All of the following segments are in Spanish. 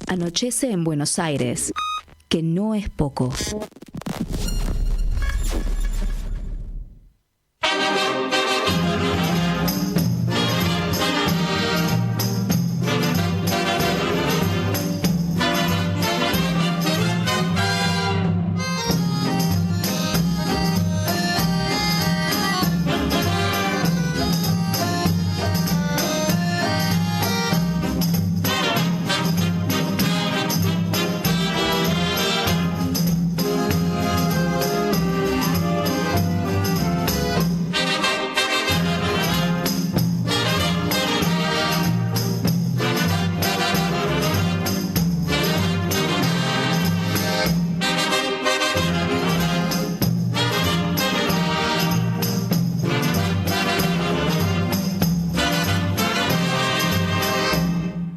Anochece en Buenos Aires, que no es poco.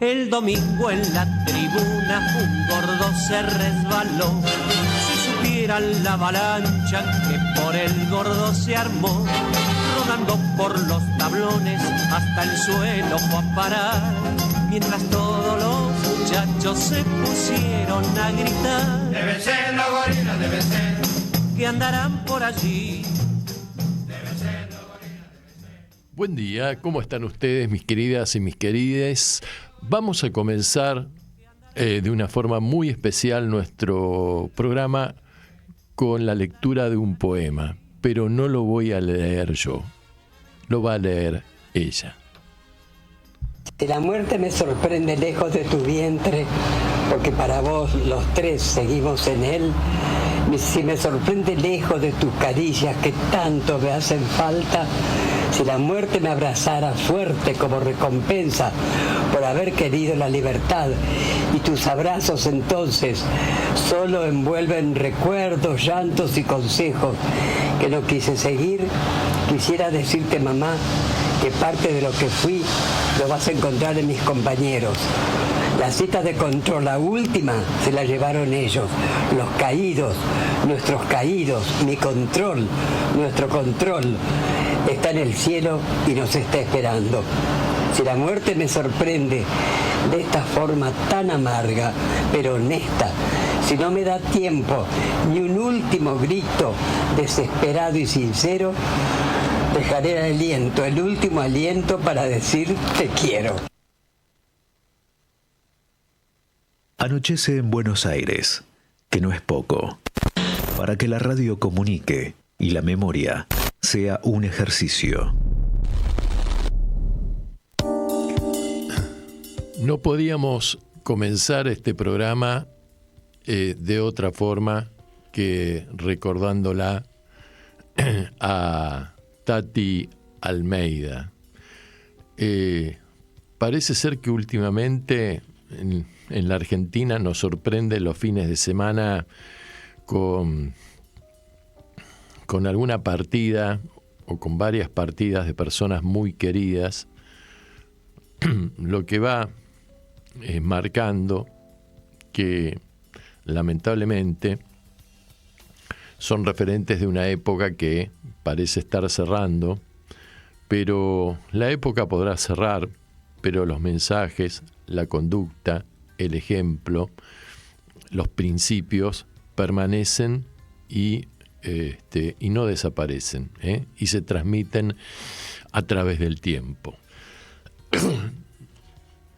El domingo en la tribuna un gordo se resbaló. Si supieran la avalancha que por el gordo se armó, rodando por los tablones hasta el suelo fue a parar, mientras todos los muchachos se pusieron a gritar: deben ser los gorilas, deben ser, que andarán por allí. deben ser los gorilas, deben ser. Buen día, ¿cómo están ustedes, mis queridas y mis querides? Vamos a comenzar de una forma muy especial nuestro programa con la lectura de un poema, pero no lo voy a leer yo, lo va a leer ella. Si la muerte me sorprende lejos de tu vientre, porque para vos los tres seguimos en él, si me sorprende lejos de tus caricias que tanto me hacen falta, si la muerte me abrazara fuerte como recompensa por haber querido la libertad, y tus abrazos entonces solo envuelven recuerdos, llantos y consejos que no quise seguir, quisiera decirte, mamá, que parte de lo que fui lo vas a encontrar en mis compañeros. La cita de control, la última, se la llevaron ellos, los caídos, nuestros caídos, mi control, nuestro control, está en el cielo y nos está esperando. Si la muerte me sorprende de esta forma tan amarga, pero honesta, si no me da tiempo ni un último grito desesperado y sincero, dejaré el aliento, el último aliento para decir te quiero. Anochece en Buenos Aires, que no es poco, para que la radio comunique y la memoria sea un ejercicio. No podíamos comenzar este programa de otra forma que recordándola a Tati Almeida. Parece ser que últimamente en la Argentina nos sorprende los fines de semana con alguna partida o con varias partidas de personas muy queridas, lo que va marcando que lamentablemente son referentes de una época que parece estar cerrando, pero la época podrá cerrar, pero los mensajes, la conducta, el ejemplo, los principios permanecen y no desaparecen, y se transmiten a través del tiempo.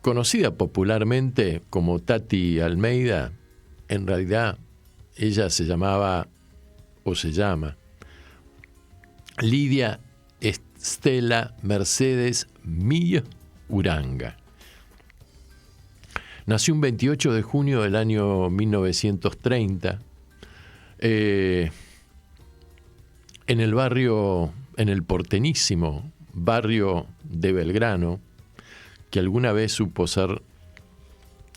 Conocida popularmente como Tati Almeida, en realidad ella se llamaba o se llama Lidia Estela Mercedes Milla Uranga. Nació un 28 de junio del año 1930 en el porteñísimo barrio de Belgrano, que alguna vez supo ser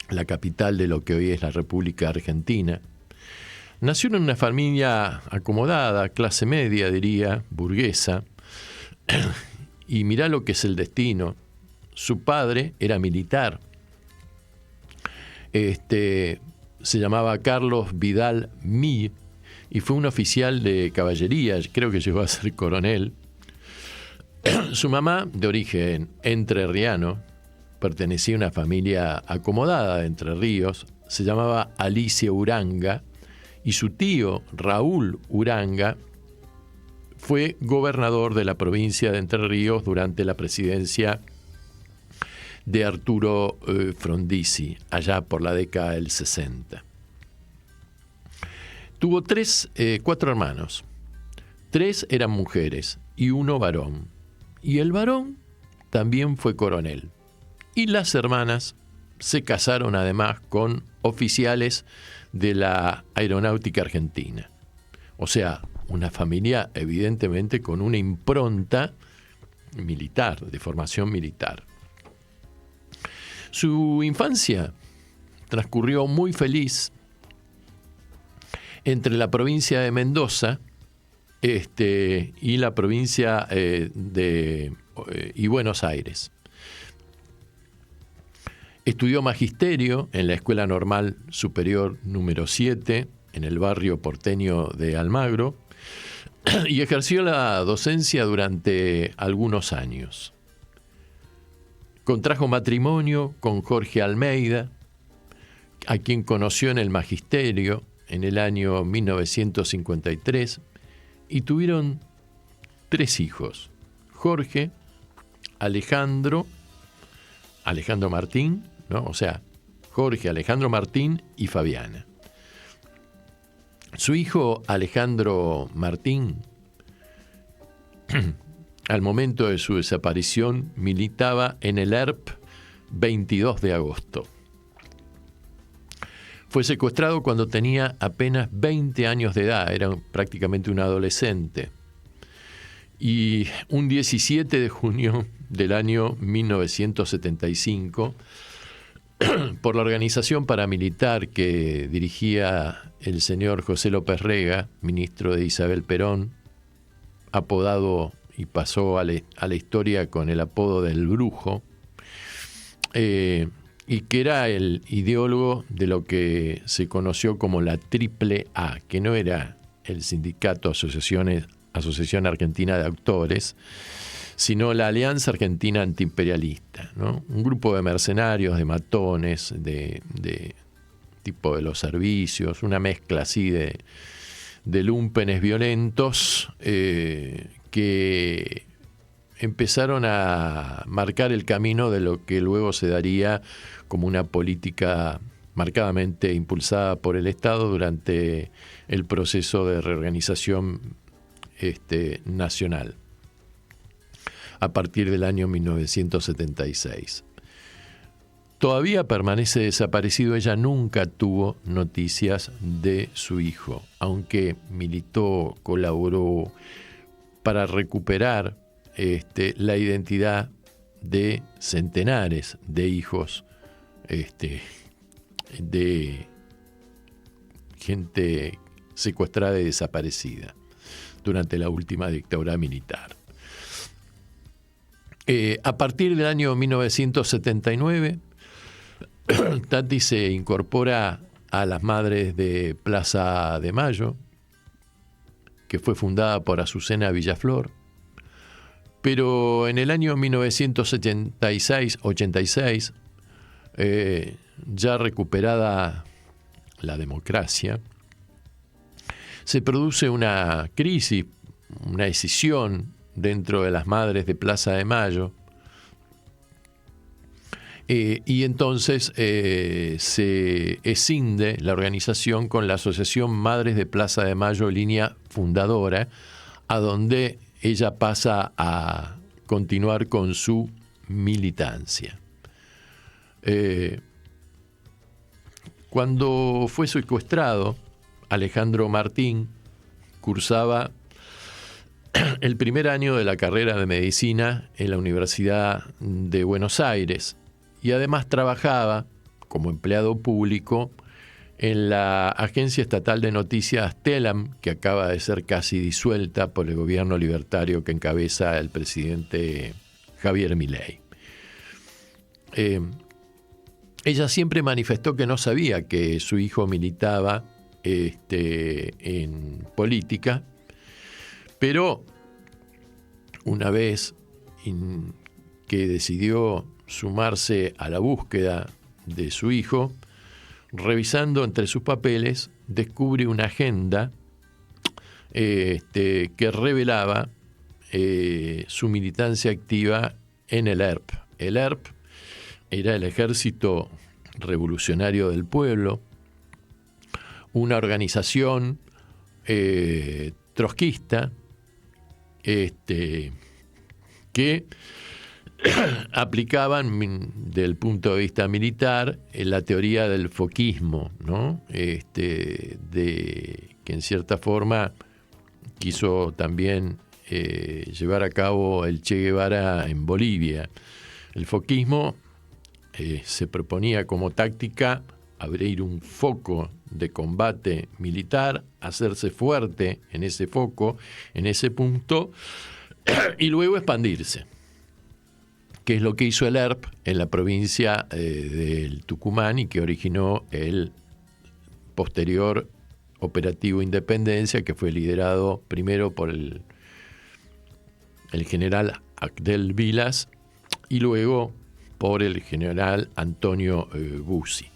la capital de lo que hoy es la República Argentina. Nació en una familia acomodada, clase media, diría, burguesa, y mirá lo que es el destino. Su padre era militar. Se llamaba Carlos Vidal Mí y fue un oficial de caballería, creo que llegó a ser coronel. Su mamá, de origen entrerriano, pertenecía a una familia acomodada de Entre Ríos, se llamaba Alicia Uranga, y su tío, Raúl Uranga, fue gobernador de la provincia de Entre Ríos durante la presidencia de Arturo Frondizi, allá por la década del 60. Tuvo 4 hermanos. 3 eran mujeres y 1 varón. Y el varón también fue coronel. Y las hermanas se casaron además con oficiales de la Aeronáutica Argentina. O sea, una familia evidentemente con una impronta militar, de formación militar. Su infancia transcurrió muy feliz entre la provincia de Mendoza y la provincia y Buenos Aires. Estudió magisterio en la Escuela Normal Superior número 7, en el barrio porteño de Almagro, y ejerció la docencia durante algunos años. Contrajo matrimonio con Jorge Almeida, a quien conoció en el magisterio en el año 1953, y tuvieron 3 hijos: Jorge, Alejandro Martín, ¿no? O sea, Jorge, Alejandro Martín y Fabiana. Su hijo Alejandro Martín, al momento de su desaparición, militaba en el ERP 22 de agosto. Fue secuestrado cuando tenía apenas 20 años de edad, era prácticamente un adolescente. Y un 17 de junio del año 1975, por la organización paramilitar que dirigía el señor José López Rega, ministro de Isabel Perón, apodado y pasó a la historia con el apodo del Brujo, y que era el ideólogo de lo que se conoció como la Triple A, que no era el sindicato Asociación Argentina de Autores, sino la Alianza Argentina Antiimperialista, ¿no? Un grupo de mercenarios, de matones, de tipo de los servicios, una mezcla así de lúmpenes violentos que empezaron a marcar el camino de lo que luego se daría como una política marcadamente impulsada por el Estado durante el proceso de reorganización nacional a partir del año 1976. Todavía permanece desaparecido. Ella nunca tuvo noticias de su hijo, aunque militó, colaboró para recuperar la identidad de centenares de hijos de gente secuestrada y desaparecida durante la última dictadura militar. A partir del año 1979, Tati se incorpora a las Madres de Plaza de Mayo, que fue fundada por Azucena Villaflor, pero en el año 1986, ya recuperada la democracia, se produce una crisis, una escisión dentro de las Madres de Plaza de Mayo, y entonces se escinde la organización con la Asociación Madres de Plaza de Mayo, línea fundadora, a donde ella pasa a continuar con su militancia. Cuando fue secuestrado, Alejandro Martín cursaba el primer año de la carrera de medicina en la Universidad de Buenos Aires y además trabajaba como empleado público en la Agencia Estatal de Noticias Telam, que acaba de ser casi disuelta por el gobierno libertario que encabeza el presidente Javier Milei. Ella siempre manifestó que no sabía que su hijo militaba en política, pero una vez que decidió sumarse a la búsqueda de su hijo, revisando entre sus papeles, descubre una agenda que revelaba su militancia activa en el ERP. El ERP era el Ejército Revolucionario del Pueblo, una organización trotskista que aplicaban del punto de vista militar la teoría del foquismo, ¿no? Que en cierta forma quiso también llevar a cabo el Che Guevara en Bolivia. El foquismo se proponía como táctica abrir un foco de combate militar, hacerse fuerte en ese foco, en ese punto, y luego expandirse, que es lo que hizo el ERP en la provincia del Tucumán y que originó el posterior operativo Independencia, que fue liderado primero por el general Abdel Vilas y luego por el general Antonio Bussi.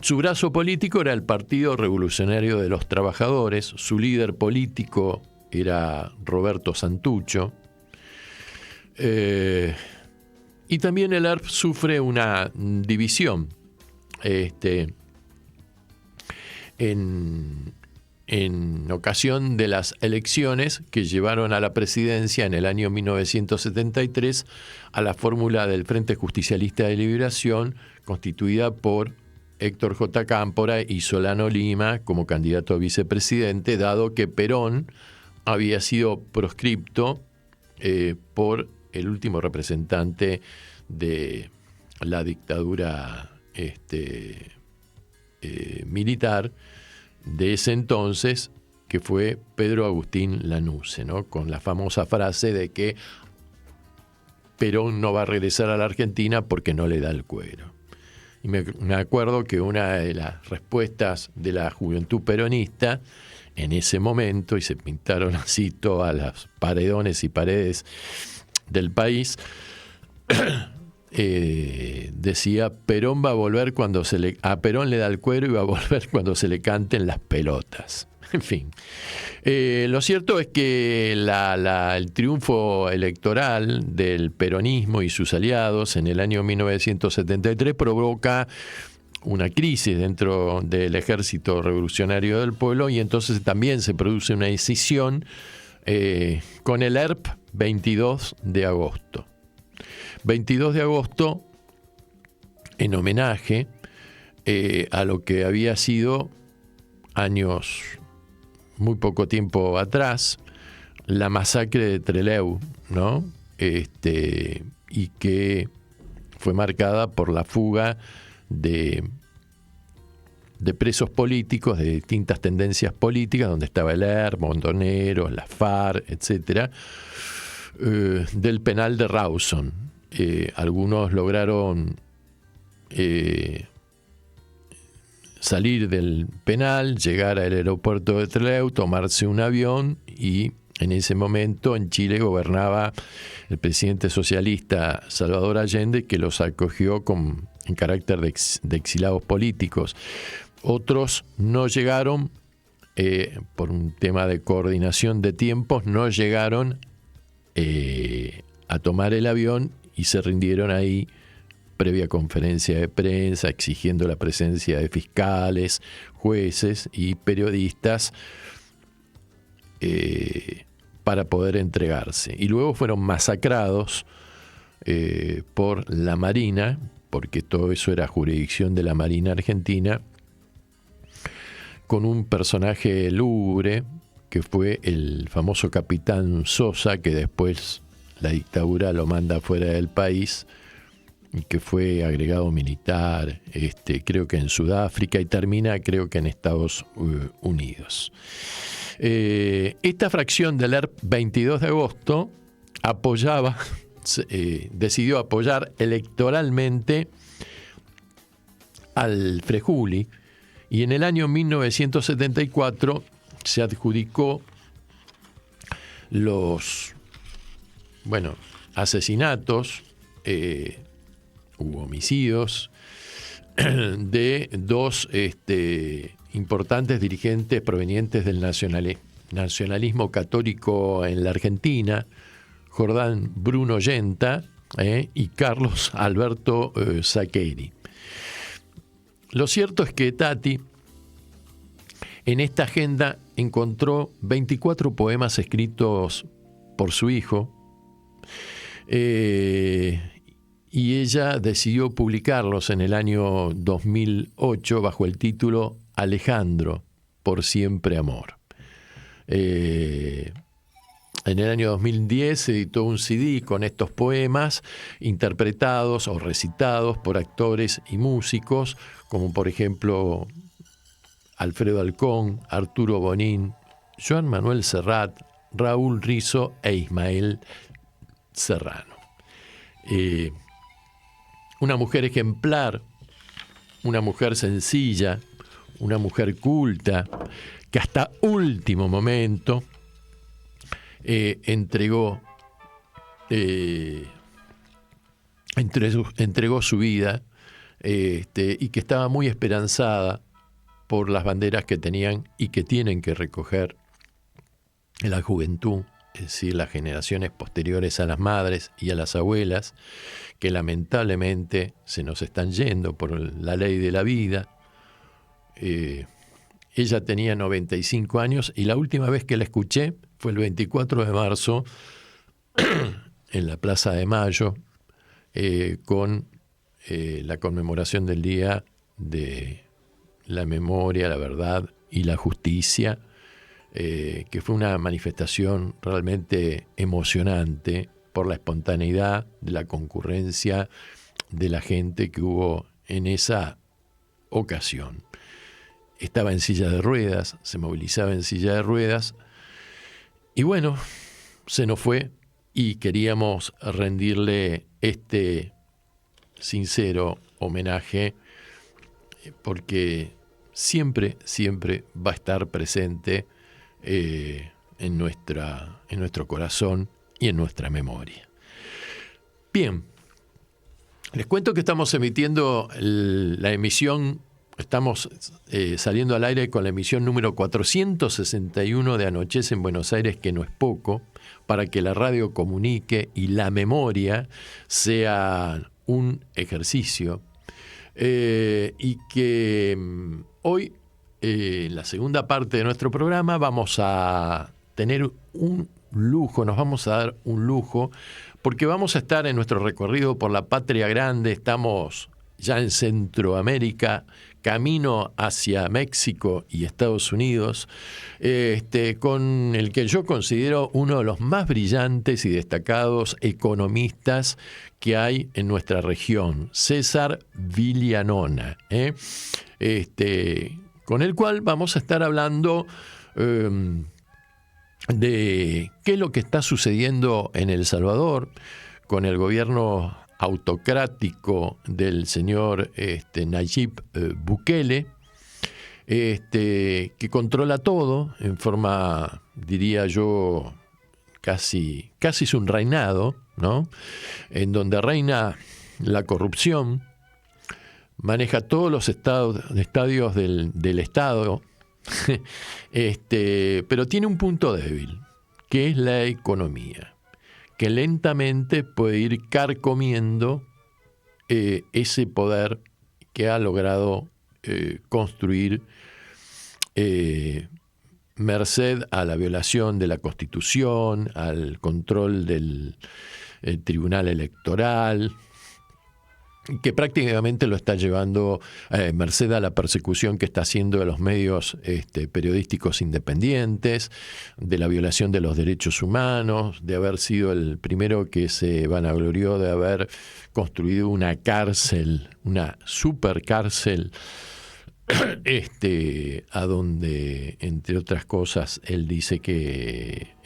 Su brazo político era el Partido Revolucionario de los Trabajadores, su líder político era Roberto Santucho, y también el ERP sufre una división en ocasión de las elecciones que llevaron a la presidencia en el año 1973 a la fórmula del Frente Justicialista de Liberación, constituida por Héctor J. Cámpora y Solano Lima como candidato a vicepresidente, dado que Perón había sido proscripto por el último representante de la dictadura militar de ese entonces, que fue Pedro Agustín Lanusse, ¿no? Con la famosa frase de que Perón no va a regresar a la Argentina porque no le da el cuero. Y me acuerdo que una de las respuestas de la juventud peronista en ese momento, y se pintaron así todas las paredones y paredes del país, decía: Perón va a volver cuando a Perón le da el cuero y va a volver cuando se le canten las pelotas. En fin, lo cierto es que el triunfo electoral del peronismo y sus aliados en el año 1973 provoca una crisis dentro del Ejército Revolucionario del Pueblo, y entonces también se produce una decisión con el ERP 22 de agosto. 22 de agosto, en homenaje a lo que había sido años, muy poco tiempo atrás, la masacre de Trelew, ¿no? Y que fue marcada por la fuga de presos políticos de distintas tendencias políticas, donde estaba el ERP, Montoneros, la FARC, etcétera, del penal de Rawson. Algunos lograron salir del penal, llegar al aeropuerto de Trelew, tomarse un avión, y en ese momento en Chile gobernaba el presidente socialista Salvador Allende, que los acogió en carácter de exilados políticos. Otros no llegaron, por un tema de coordinación de tiempos, no llegaron a tomar el avión y se rindieron ahí previa conferencia de prensa, exigiendo la presencia de fiscales, jueces y periodistas para poder entregarse. Y luego fueron masacrados por la Marina, porque todo eso era jurisdicción de la Marina Argentina, con un personaje lúgubre que fue el famoso capitán Sosa, que después la dictadura lo manda fuera del país y que fue agregado militar, creo que en Sudáfrica, y termina creo que en Estados Unidos. Esta fracción del ERP 22 de agosto decidió apoyar electoralmente al Frejuli, y en el año 1974 se adjudicó bueno, asesinatos, hubo homicidios de dos importantes dirigentes provenientes del nacionalismo católico en la Argentina, Jordán Bruno Yenta y Carlos Alberto Zaccheri. Lo cierto es que Tati en esta agenda encontró 24 poemas escritos por su hijo, y ella decidió publicarlos en el año 2008 bajo el título Alejandro, por siempre amor. En el año 2010 se editó un CD con estos poemas interpretados o recitados por actores y músicos, como por ejemplo Alfredo Alcón, Arturo Bonín, Joan Manuel Serrat, Raúl Rizzo e Ismael Serrano. Una mujer ejemplar, una mujer sencilla, una mujer culta, que hasta último momento entregó su vida, y que estaba muy esperanzada por las banderas que tenían y que tienen que recoger la juventud, es decir, las generaciones posteriores a las madres y a las abuelas, que lamentablemente se nos están yendo por la ley de la vida. Ella tenía 95 años y la última vez que la escuché fue el 24 de marzo en la Plaza de Mayo, con la conmemoración del Día de la Memoria, la Verdad y la Justicia, que fue una manifestación realmente emocionante por la espontaneidad de la concurrencia de la gente que hubo en esa ocasión. Estaba en silla de ruedas, se movilizaba en silla de ruedas, y bueno, se nos fue y queríamos rendirle este sincero homenaje, porque siempre va a estar presente en nuestro corazón y en nuestra memoria. Bien, les cuento que estamos emitiendo la emisión, estamos saliendo al aire con la emisión número 461 de Anochece en Buenos Aires, que no es poco, para que la radio comunique y la memoria sea un ejercicio, y que hoy, en la segunda parte de nuestro programa, vamos a tener un lujo, nos vamos a dar un lujo, porque vamos a estar en nuestro recorrido por la Patria Grande. Estamos ya en Centroamérica, camino hacia México y Estados Unidos, con el que yo considero uno de los más brillantes y destacados economistas que hay en nuestra región, César Viglianona, con el cual vamos a estar hablando de qué es lo que está sucediendo en El Salvador con el gobierno autocrático del señor Nayib Bukele, que controla todo en forma, diría yo, casi es un reinado, ¿no? En donde reina la corrupción, maneja todos los estadios del Estado, pero tiene un punto débil, que es la economía, que lentamente puede ir carcomiendo ese poder que ha logrado construir merced a la violación de la Constitución, al control del Tribunal Electoral, que prácticamente lo está llevando merced a la persecución que está haciendo de los medios periodísticos independientes, de la violación de los derechos humanos, de haber sido el primero que se vanaglorió de haber construido una cárcel, una supercárcel, a donde, entre otras cosas, él dice que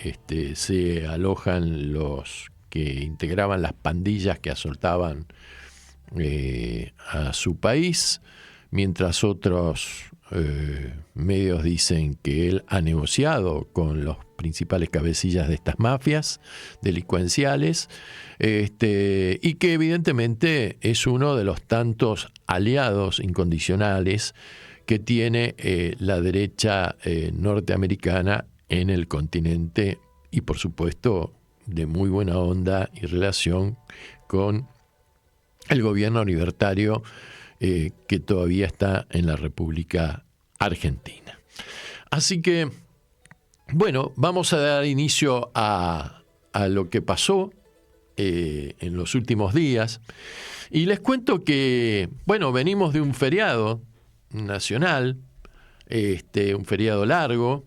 se alojan los que integraban las pandillas que asaltaban a su país, mientras otros medios dicen que él ha negociado con los principales cabecillas de estas mafias delincuenciales, y que evidentemente es uno de los tantos aliados incondicionales que tiene la derecha norteamericana en el continente, y por supuesto de muy buena onda y relación con el gobierno libertario que todavía está en la República Argentina. Así que, bueno, vamos a dar inicio a lo que pasó en los últimos días. Y les cuento que, bueno, venimos de un feriado nacional, un feriado largo,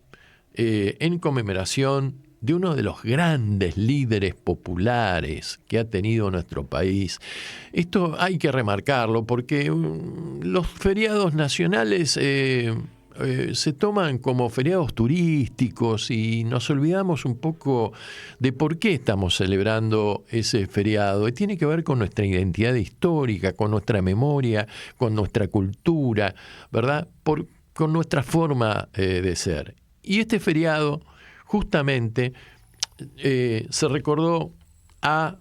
en conmemoración de uno de los grandes líderes populares que ha tenido nuestro país. Esto hay que remarcarlo porque los feriados nacionales se toman como feriados turísticos y nos olvidamos un poco de por qué estamos celebrando ese feriado. Y tiene que ver con nuestra identidad histórica, con nuestra memoria, con nuestra cultura, ¿verdad? Con nuestra forma de ser. Y este feriado justamente se recordó a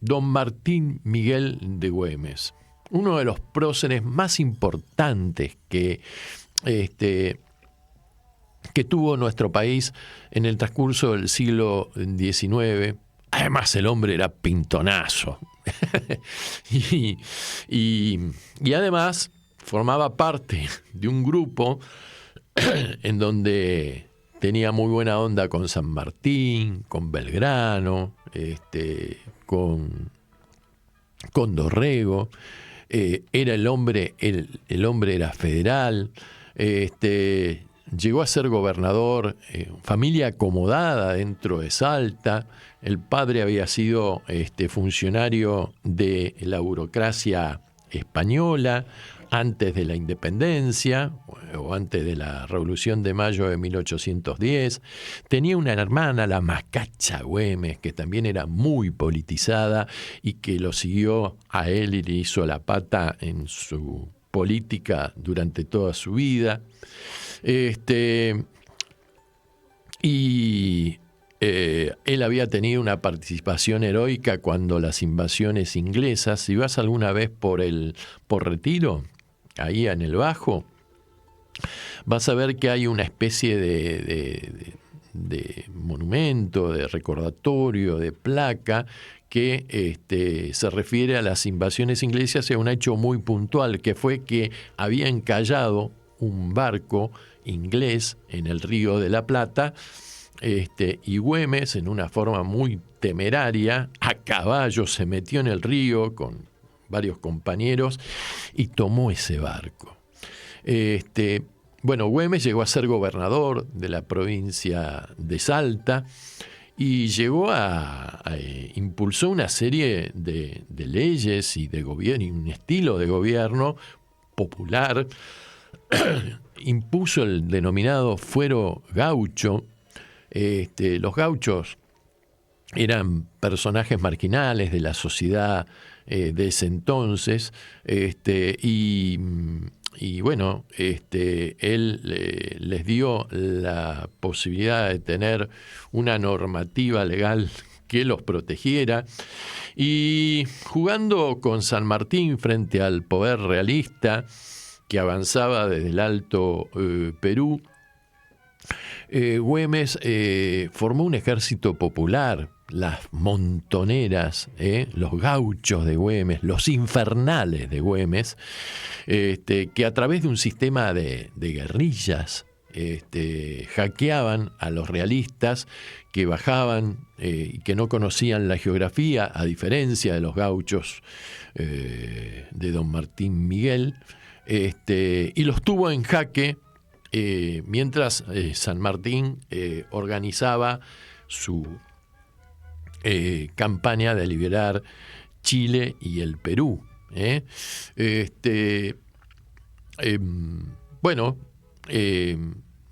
don Martín Miguel de Güemes, uno de los próceres más importantes que tuvo nuestro país en el transcurso del siglo XIX. Además, el hombre era pintonazo. y además formaba parte de un grupo en donde tenía muy buena onda con San Martín, con Belgrano, con Dorrego. Era el hombre era federal. Llegó a ser gobernador, familia acomodada dentro de Salta. El padre había sido funcionario de la burocracia española antes de la independencia o antes de la Revolución de Mayo de 1810. Tenía una hermana, la Macacha Güemes, que también era muy politizada y que lo siguió a él y le hizo la pata en su política durante toda su vida. Él había tenido una participación heroica cuando las invasiones inglesas. Si vas alguna vez por Retiro, ahí en el Bajo, vas a ver que hay una especie de monumento, de recordatorio, de placa que se refiere a las invasiones inglesas y a un hecho muy puntual, que fue que había encallado un barco inglés en el Río de la Plata, y Güemes, en una forma muy temeraria, a caballo se metió en el río con varios compañeros y tomó ese barco. Bueno, Güemes llegó a ser gobernador de la provincia de Salta y llegó impulsó una serie de leyes y de gobierno, y un estilo de gobierno popular. Impuso el denominado fuero gaucho. Los gauchos eran personajes marginales de la sociedad de ese entonces, y bueno, él les dio la posibilidad de tener una normativa legal que los protegiera, y jugando con San Martín frente al poder realista que avanzaba desde el Alto Perú, Güemes formó un ejército popular, las montoneras, los gauchos de Güemes, los infernales de Güemes, que a través de un sistema de guerrillas hackeaban a los realistas que bajaban y que no conocían la geografía, a diferencia de los gauchos de don Martín Miguel, y los tuvo en jaque mientras San Martín organizaba su campaña de liberar Chile y el Perú.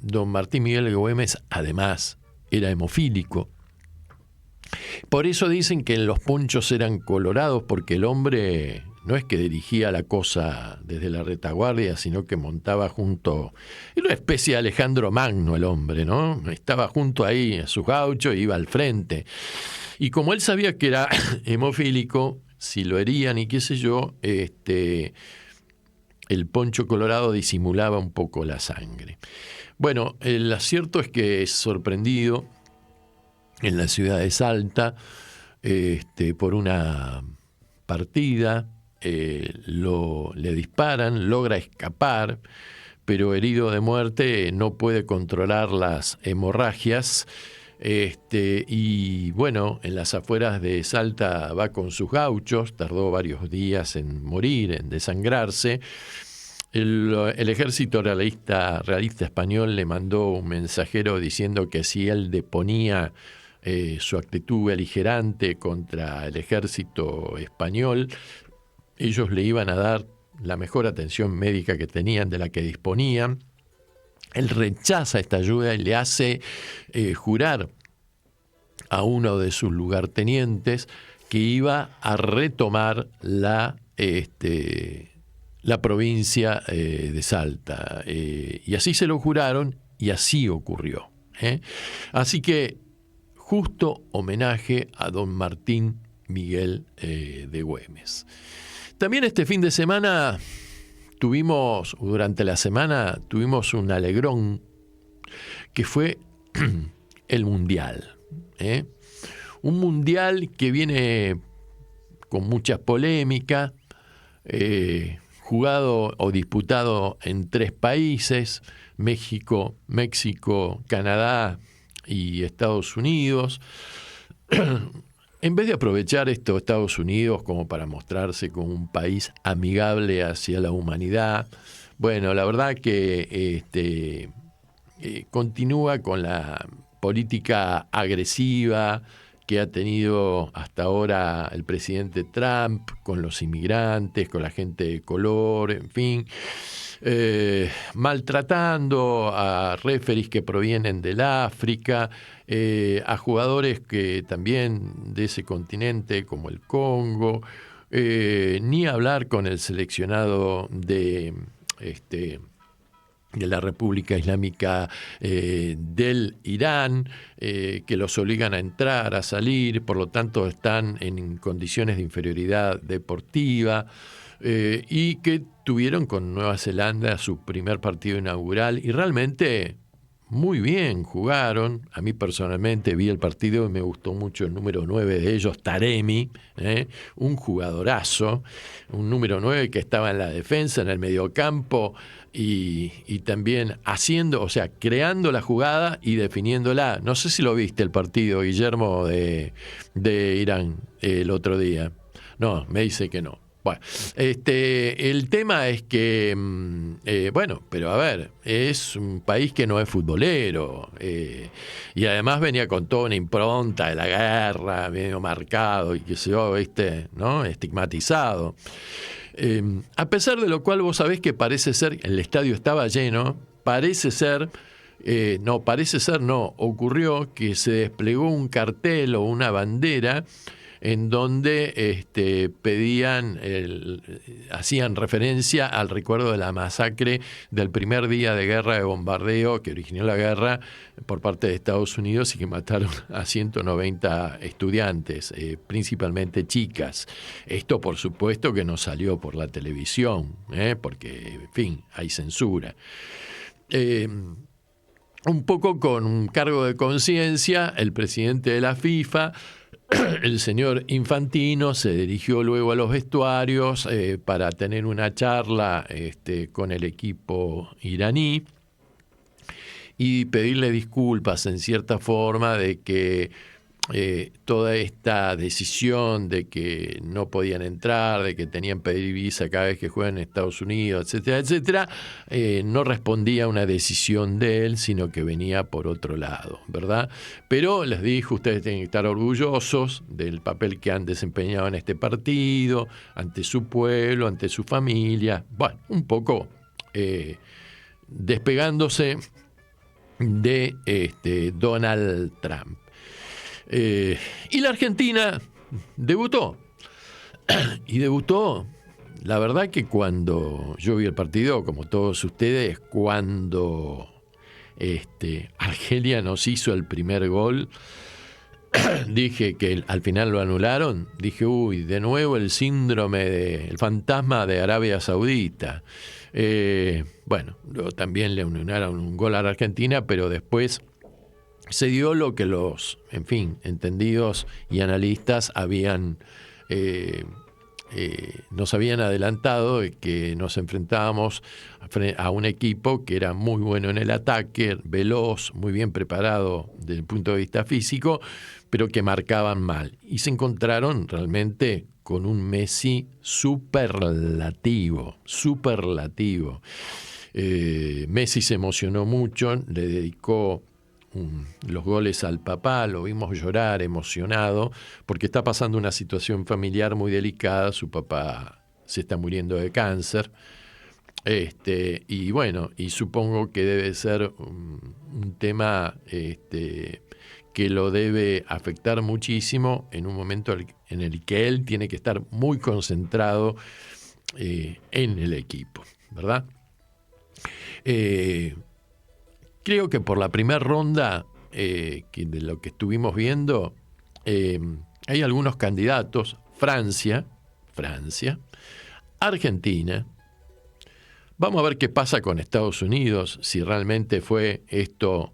Don Martín Miguel de Güemes además era hemofílico. Por eso dicen que los ponchos eran colorados, porque el hombre no es que dirigía la cosa desde la retaguardia, sino que montaba junto, era una especie de Alejandro Magno el hombre, ¿no? Estaba junto ahí a su gaucho e iba al frente. Y como él sabía que era hemofílico, si lo herían y qué sé yo, el poncho colorado disimulaba un poco la sangre. Bueno, el acierto es que es sorprendido en la ciudad de Salta por una partida, le disparan, logra escapar, pero herido de muerte no puede controlar las hemorragias. Y bueno, en las afueras de Salta va con sus gauchos, tardó varios días en morir, en desangrarse. El ejército realista español le mandó un mensajero diciendo que si él deponía su actitud beligerante contra el ejército español, ellos le iban a dar la mejor atención médica que tenían, de la que disponían. Él rechaza esta ayuda y le hace jurar a uno de sus lugartenientes que iba a retomar la provincia de Salta. Y así se lo juraron y así ocurrió. Así que justo homenaje a don Martín Miguel de Güemes. También este fin de semana durante la semana tuvimos un alegrón que fue el Mundial. Un Mundial que viene con mucha polémica, jugado o disputado en 3 países, México, Canadá y Estados Unidos. En vez de aprovechar esto Estados Unidos como para mostrarse como un país amigable hacia la humanidad, bueno, la verdad que continúa con la política agresiva que ha tenido hasta ahora el presidente Trump con los inmigrantes, con la gente de color, en fin, maltratando a referees que provienen del África, a jugadores que también de ese continente como el Congo, ni hablar con el seleccionado de la República Islámica del Irán, que los obligan a entrar, a salir, por lo tanto están en condiciones de inferioridad deportiva, y que tuvieron con Nueva Zelanda su primer partido inaugural y realmente muy bien jugaron. A mí personalmente vi el partido y me gustó mucho el número 9 de ellos, Taremi, un jugadorazo, un número 9 que estaba en la defensa, en el mediocampo, y también creando la jugada y definiéndola. No sé si lo viste el partido, Guillermo, de Irán el otro día. No, me dice que no. Bueno, el tema es que, pero a ver, es un país que no es futbolero, y además venía con toda una impronta de la guerra, medio marcado y qué sé yo, ¿no? Estigmatizado. A pesar de lo cual vos sabés que parece ser, el estadio estaba lleno, ocurrió que se desplegó un cartel o una bandera en donde hacían referencia al recuerdo de la masacre del primer día de guerra de bombardeo que originó la guerra por parte de Estados Unidos y que mataron a 190 estudiantes, principalmente chicas. Esto, por supuesto, que no salió por la televisión, porque, en fin, hay censura. Un poco con un cargo de conciencia, el presidente de la FIFA, el señor Infantino, se dirigió luego a los vestuarios para tener una charla con el equipo iraní y pedirle disculpas en cierta forma de que toda esta decisión de que no podían entrar, de que tenían que pedir visa cada vez que juegan en Estados Unidos, etcétera, etcétera, no respondía a una decisión de él, sino que venía por otro lado, ¿verdad? Pero les dijo, ustedes tienen que estar orgullosos del papel que han desempeñado en este partido, ante su pueblo, ante su familia, bueno, un poco despegándose de Donald Trump. Y la Argentina debutó. Y debutó la verdad que cuando yo vi el partido, como todos ustedes, cuando Argelia nos hizo el primer gol, dije que al final lo anularon, dije, uy, de nuevo el síndrome el fantasma de Arabia Saudita. Bueno, luego también le anularon un gol a la Argentina, pero después se dio lo que los, en fin, entendidos y analistas nos habían adelantado, de que nos enfrentábamos a un equipo que era muy bueno en el ataque, veloz, muy bien preparado desde el punto de vista físico, pero que marcaban mal. Y se encontraron realmente con un Messi superlativo. Messi se emocionó mucho, le dedicó los goles al papá, lo vimos llorar emocionado, porque está pasando una situación familiar muy delicada, su papá se está muriendo de cáncer, y bueno, y supongo que debe ser un tema que lo debe afectar muchísimo en un momento en el que él tiene que estar muy concentrado en el equipo, ¿verdad? Creo que por la primera ronda, que de lo que estuvimos viendo, hay algunos candidatos: Francia, Argentina. Vamos a ver qué pasa con Estados Unidos, si realmente fue esto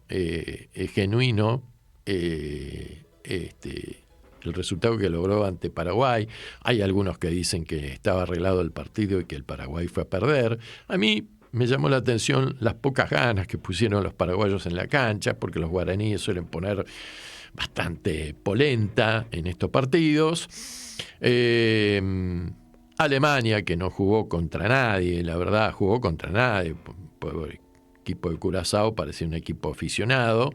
genuino, el resultado que logró ante Paraguay. Hay algunos que dicen que estaba arreglado el partido y que el Paraguay fue a perder. A mí me llamó la atención las pocas ganas que pusieron los paraguayos en la cancha, porque los guaraníes suelen poner bastante polenta en estos partidos. Alemania, que no jugó contra nadie, la verdad, jugó contra nadie. El equipo de Curazao parecía un equipo aficionado.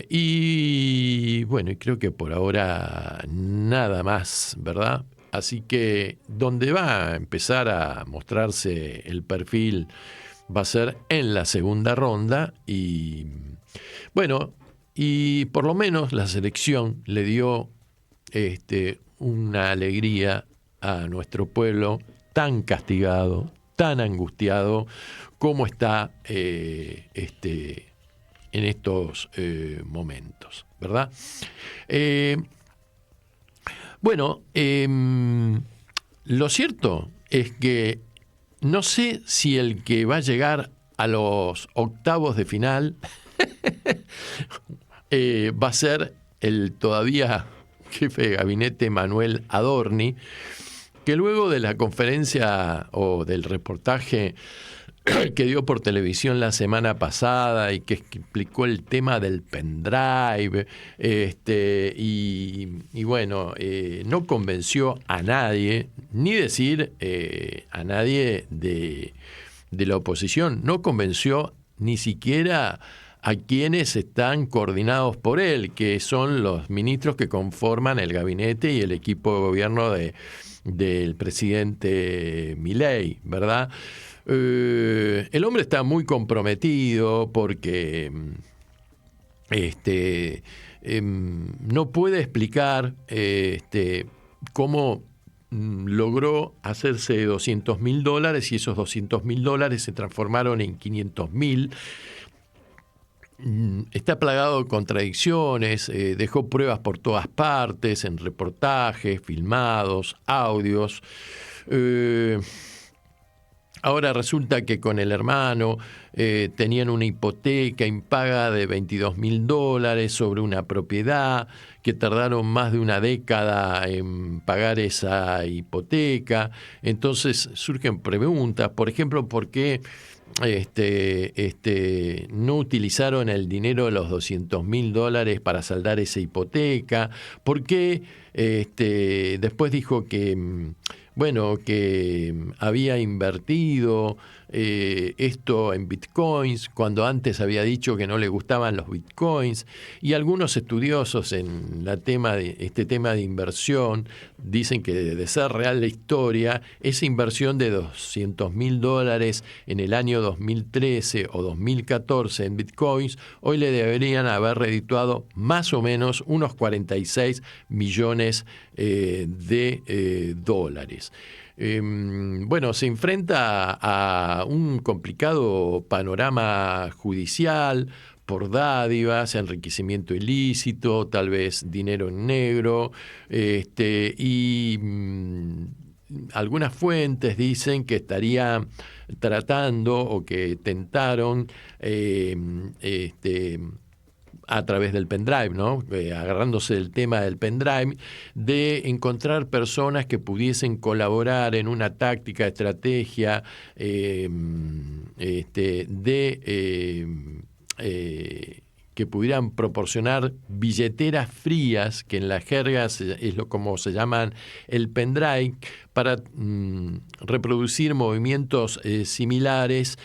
Y bueno, y creo que por ahora nada más, ¿verdad? Así que donde va a empezar a mostrarse el perfil va a ser en la segunda ronda. Y bueno, y por lo menos la selección le dio una alegría a nuestro pueblo tan castigado, tan angustiado como está en estos momentos, ¿verdad? Bueno, lo cierto es que no sé si el que va a llegar a los octavos de final va a ser el todavía jefe de gabinete Manuel Adorni, que luego de la conferencia o del reportaje que dio por televisión la semana pasada y que explicó el tema del pendrive, y bueno, no convenció a nadie, ni decir a nadie de la oposición, no convenció ni siquiera a quienes están coordinados por él, que son los ministros que conforman el gabinete y el equipo de gobierno del presidente Milei, ¿verdad? El hombre está muy comprometido porque no puede explicar cómo logró hacerse $200.000 y esos $200.000 se transformaron en 500.000. Está plagado de contradicciones, dejó pruebas por todas partes, en reportajes, filmados, audios. Ahora resulta que con el hermano tenían una hipoteca impaga de $22.000 sobre una propiedad, que tardaron más de una década en pagar esa hipoteca. Entonces surgen preguntas, por ejemplo, ¿por qué no utilizaron el dinero de los $200.000 para saldar esa hipoteca? ¿Por qué después dijo que bueno, que había invertido esto en bitcoins, cuando antes había dicho que no le gustaban los bitcoins, y algunos estudiosos en este tema de inversión dicen que de ser real la historia, esa inversión de $200.000 en el año 2013 o 2014 en bitcoins, hoy le deberían haber redituado más o menos unos 46 millones de dólares. Bueno, se enfrenta a un complicado panorama judicial por dádivas, enriquecimiento ilícito, tal vez dinero en negro, y algunas fuentes dicen que estaría tratando o que tentaron a través del pendrive, ¿no? Agarrándose del tema del pendrive, de encontrar personas que pudiesen colaborar en una táctica, estrategia que pudieran proporcionar billeteras frías, que en las jergas es como se llaman el pendrive, para reproducir movimientos similares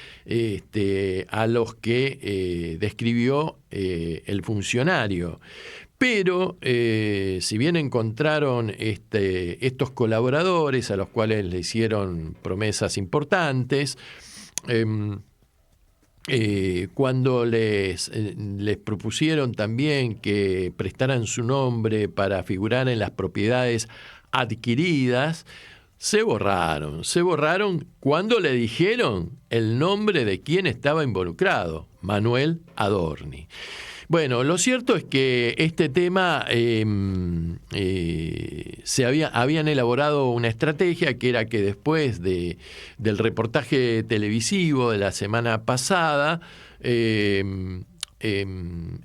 a los que describió el funcionario. Pero si bien encontraron estos colaboradores a los cuales le hicieron promesas importantes, cuando les propusieron también que prestaran su nombre para figurar en las propiedades adquiridas, se borraron cuando le dijeron el nombre de quien estaba involucrado, Manuel Adorni. Bueno, lo cierto es que este tema habían elaborado una estrategia que era que después del reportaje televisivo de la semana pasada, él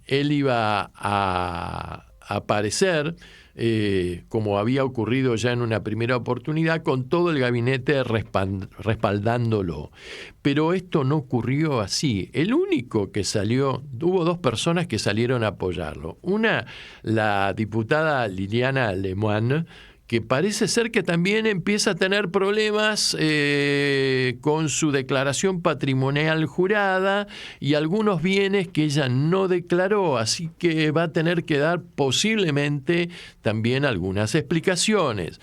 iba a aparecer, como había ocurrido ya en una primera oportunidad, con todo el gabinete respaldándolo. Pero esto no ocurrió así. El único que salió, hubo dos personas que salieron a apoyarlo. Una, la diputada Liliana Lemoine, que parece ser que también empieza a tener problemas con su declaración patrimonial jurada y algunos bienes que ella no declaró, así que va a tener que dar posiblemente también algunas explicaciones.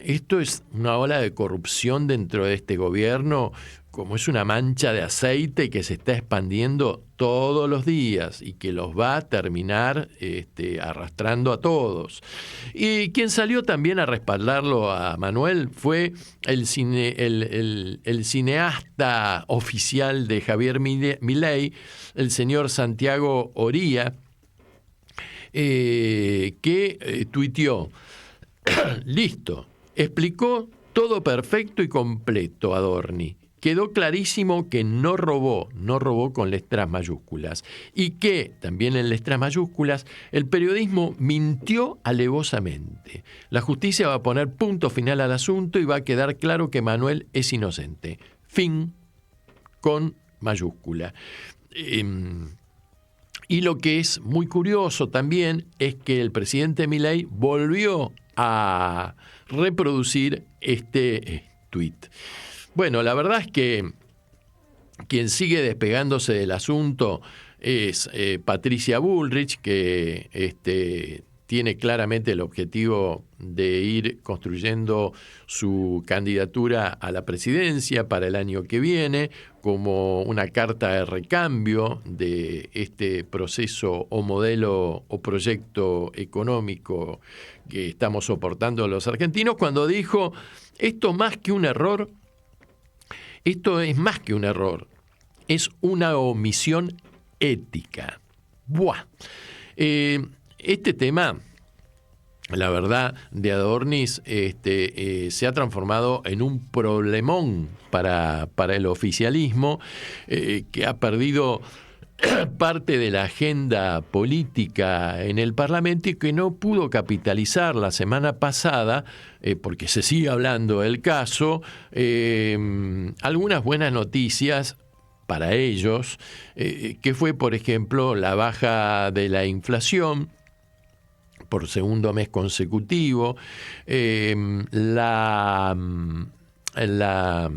Esto es una ola de corrupción dentro de este gobierno, como es una mancha de aceite que se está expandiendo todos los días y que los va a terminar arrastrando a todos. Y quien salió también a respaldarlo a Manuel fue el cineasta oficial de Javier Milei, el señor Santiago Oría, que tuiteó: listo, explicó todo perfecto y completo Adorni. Quedó clarísimo que no robó con letras mayúsculas, y que, también en letras mayúsculas, el periodismo mintió alevosamente. La justicia va a poner punto final al asunto y va a quedar claro que Manuel es inocente. Fin, con mayúscula. Y lo que es muy curioso también es que el presidente Milei volvió a reproducir este tuit. Bueno, la verdad es que quien sigue despegándose del asunto es Patricia Bullrich, que tiene claramente el objetivo de ir construyendo su candidatura a la presidencia para el año que viene como una carta de recambio de este proceso o modelo o proyecto económico que estamos soportando los argentinos, cuando dijo: esto es más que un error, es una omisión ética. Buah. Este tema, la verdad, de Adornis se ha transformado en un problemón para el oficialismo, que ha perdido parte de la agenda política en el Parlamento y que no pudo capitalizar la semana pasada, porque se sigue hablando del caso, algunas buenas noticias para ellos, que fue, por ejemplo, la baja de la inflación por segundo mes consecutivo, la la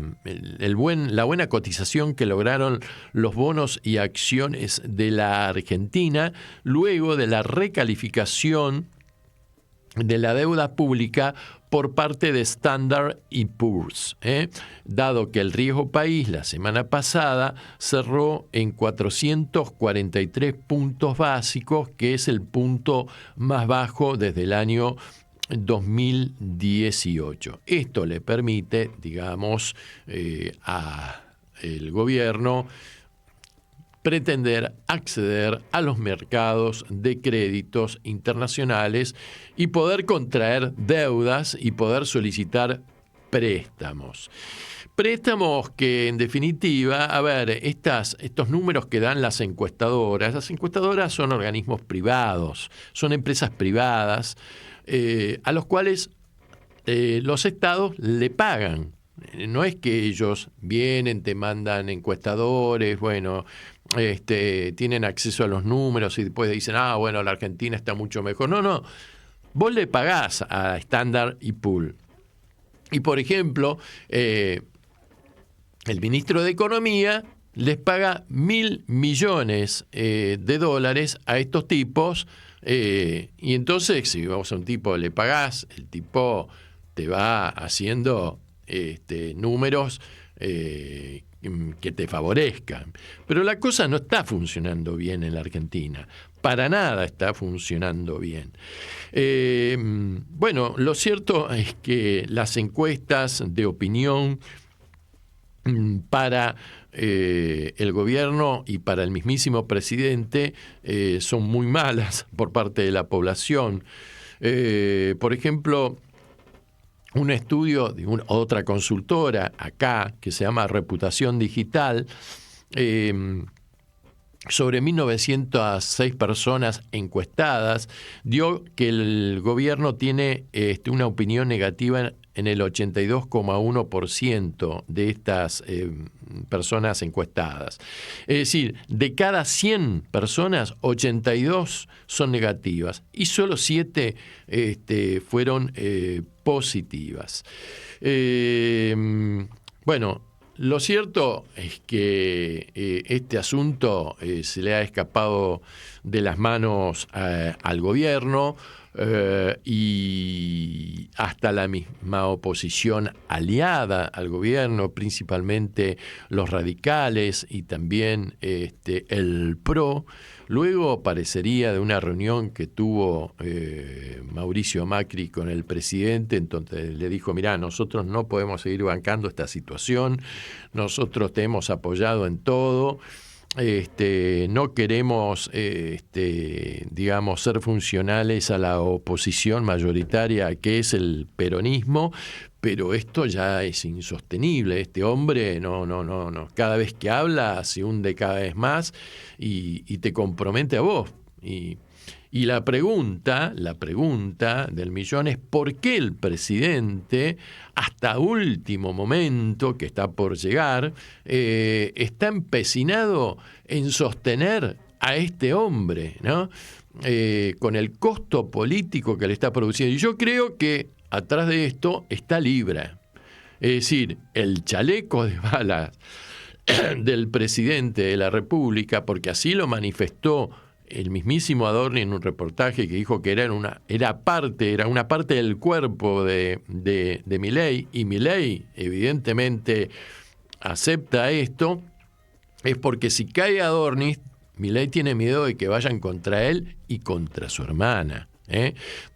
buena cotización que lograron los bonos y acciones de la Argentina luego de la recalificación de la deuda pública por parte de Standard & Poor's, dado que el riesgo país la semana pasada cerró en 443 puntos básicos, que es el punto más bajo desde el año 2018. Esto le permite, digamos, al gobierno pretender acceder a los mercados de créditos internacionales y poder contraer deudas y poder solicitar préstamos. Préstamos que, en definitiva, a ver, estos números que dan las encuestadoras son organismos privados, son empresas privadas a los cuales los estados le pagan. No es que ellos vienen, te mandan encuestadores, bueno, tienen acceso a los números y después dicen, bueno, la Argentina está mucho mejor. No, vos le pagás a Standard & Poor's. Y, por ejemplo, el ministro de Economía les paga $1.000 millones de dólares a estos tipos, y entonces, si vos a un tipo le pagás, el tipo te va haciendo números que te favorezcan. Pero la cosa no está funcionando bien en la Argentina. Para nada está funcionando bien. Bueno, lo cierto es que las encuestas de opinión para el gobierno y para el mismísimo presidente son muy malas por parte de la población. Por ejemplo, un estudio de otra consultora acá, que se llama Reputación Digital, sobre 1.906 personas encuestadas, dio que el gobierno tiene una opinión negativa en el 82,1% de estas personas encuestadas. Es decir, de cada 100 personas, 82 son negativas y solo 7 fueron positivas. Bueno, lo cierto es que este asunto se le ha escapado de las manos al gobierno, y hasta la misma oposición aliada al gobierno, principalmente los radicales y también el PRO. Luego parecería de una reunión que tuvo Mauricio Macri con el presidente, entonces le dijo, mirá, nosotros no podemos seguir bancando esta situación, nosotros te hemos apoyado en todo, no queremos, digamos, ser funcionales a la oposición mayoritaria que es el peronismo, pero esto ya es insostenible. Este hombre no. Cada vez que habla se hunde cada vez más y te compromete a vos. Y la pregunta del millón es ¿por qué el presidente, hasta último momento que está por llegar, está empecinado en sostener a este hombre, ¿no? Con el costo político que le está produciendo? Y yo creo que atrás de esto está Libra. Es decir, el chaleco de balas del presidente de la República, porque así lo manifestó el mismísimo Adorni en un reportaje que dijo que era una parte del cuerpo de Milei, y Milei evidentemente acepta esto, es porque si cae Adorni, Milei tiene miedo de que vayan contra él y contra su hermana.